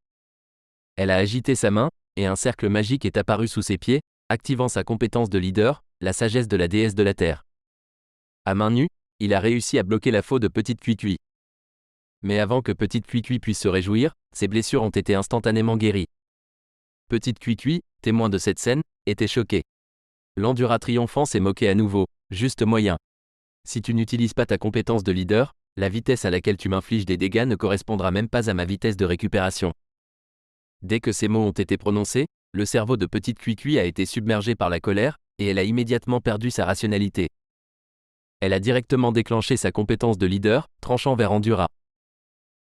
Elle a agité sa main, et un cercle magique est apparu sous ses pieds, activant sa compétence de leader, la sagesse de la déesse de la terre. À main nue, il a réussi à bloquer la faux de Petite Cuicui. Mais avant que Petite Cuicui puisse se réjouir, ses blessures ont été instantanément guéries. Petite Cuicui, témoin de cette scène, était choqué. L'Endura triomphant s'est moqué à nouveau, juste moyen. Si tu n'utilises pas ta compétence de leader, la vitesse à laquelle tu m'infliges des dégâts ne correspondra même pas à ma vitesse de récupération. Dès que ces mots ont été prononcés, le cerveau de Petite Cuicui a été submergé par la colère, et elle a immédiatement perdu sa rationalité. Elle a directement déclenché sa compétence de leader, tranchant vers Endura.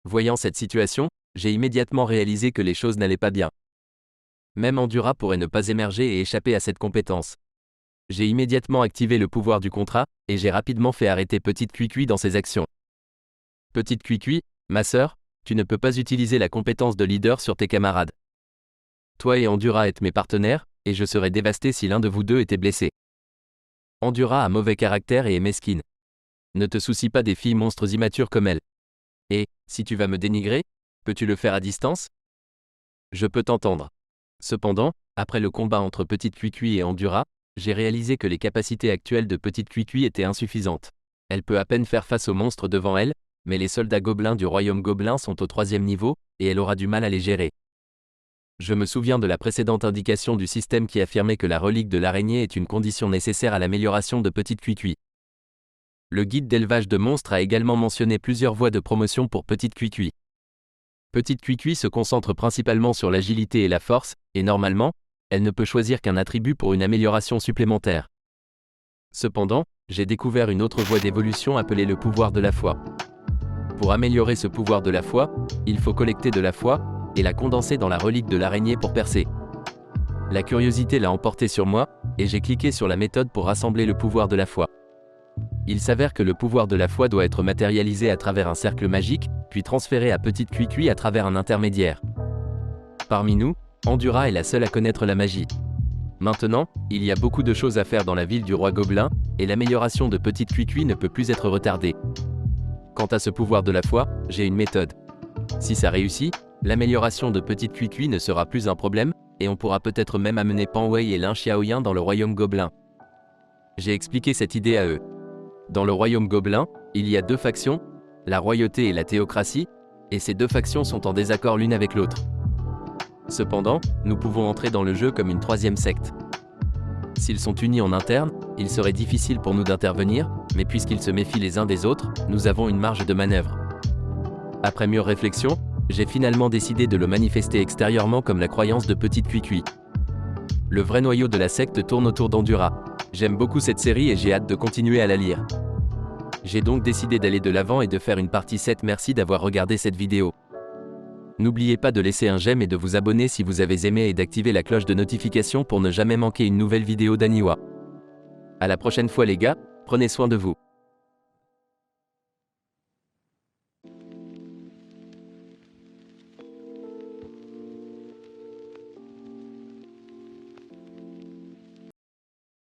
Voyant cette situation, j'ai immédiatement réalisé que les choses n'allaient pas bien. Même Endura pourrait ne pas émerger et échapper à cette compétence. J'ai immédiatement activé le pouvoir du contrat, et j'ai rapidement fait arrêter Petite Cuicui dans ses actions. Petite Cuicui, ma sœur, tu ne peux pas utiliser la compétence de leader sur tes camarades. Toi et Endura êtes mes partenaires, et je serais dévasté si l'un de vous deux était blessé. Endura a mauvais caractère et est mesquine. Ne te soucie pas des filles monstres immatures comme elle. Et, si tu vas me dénigrer, peux-tu le faire à distance? Je peux t'entendre. Cependant, après le combat entre Petite Cuicui et Endura, j'ai réalisé que les capacités actuelles de Petite Cuicui étaient insuffisantes. Elle peut à peine faire face aux monstres devant elle, mais les soldats gobelins du royaume gobelin sont au 3e niveau, et elle aura du mal à les gérer. Je me souviens de la précédente indication du système qui affirmait que la relique de l'araignée est une condition nécessaire à l'amélioration de Petite Cuicui. Le guide d'élevage de monstres a également mentionné plusieurs voies de promotion pour Petite Cuicui. Petite Cuicui se concentre principalement sur l'agilité et la force, et normalement, elle ne peut choisir qu'un attribut pour une amélioration supplémentaire. Cependant, j'ai découvert une autre voie d'évolution appelée le pouvoir de la foi. Pour améliorer ce pouvoir de la foi, il faut collecter de la foi, et la condenser dans la relique de l'araignée pour percer. La curiosité l'a emporté sur moi, et j'ai cliqué sur la méthode pour rassembler le pouvoir de la foi. Il s'avère que le pouvoir de la foi doit être matérialisé à travers un cercle magique, puis transféré à Petite Cuicui à travers un intermédiaire. Parmi nous, Endura est la seule à connaître la magie. Maintenant, il y a beaucoup de choses à faire dans la ville du roi Gobelin, et l'amélioration de Petite Cuicui ne peut plus être retardée. Quant à ce pouvoir de la foi, j'ai une méthode. Si ça réussit, l'amélioration de Petite Cuicui ne sera plus un problème, et on pourra peut-être même amener Pan Wei et Lin Xiaoyan dans le royaume Gobelin. J'ai expliqué cette idée à eux. Dans le royaume Gobelin, il y a deux factions, la royauté et la théocratie, et ces deux factions sont en désaccord l'une avec l'autre. Cependant, nous pouvons entrer dans le jeu comme une troisième secte. S'ils sont unis en interne, il serait difficile pour nous d'intervenir, mais puisqu'ils se méfient les uns des autres, nous avons une marge de manœuvre. Après mûre réflexion, j'ai finalement décidé de le manifester extérieurement comme la croyance de Petite Cuicui. Le vrai noyau de la secte tourne autour d'Endura. J'aime beaucoup cette série et j'ai hâte de continuer à la lire. J'ai donc décidé d'aller de l'avant et de faire une partie 7. Merci d'avoir regardé cette vidéo. N'oubliez pas de laisser un j'aime et de vous abonner si vous avez aimé et d'activer la cloche de notification pour ne jamais manquer une nouvelle vidéo d'Aniwa. À la prochaine fois les gars, prenez soin de vous.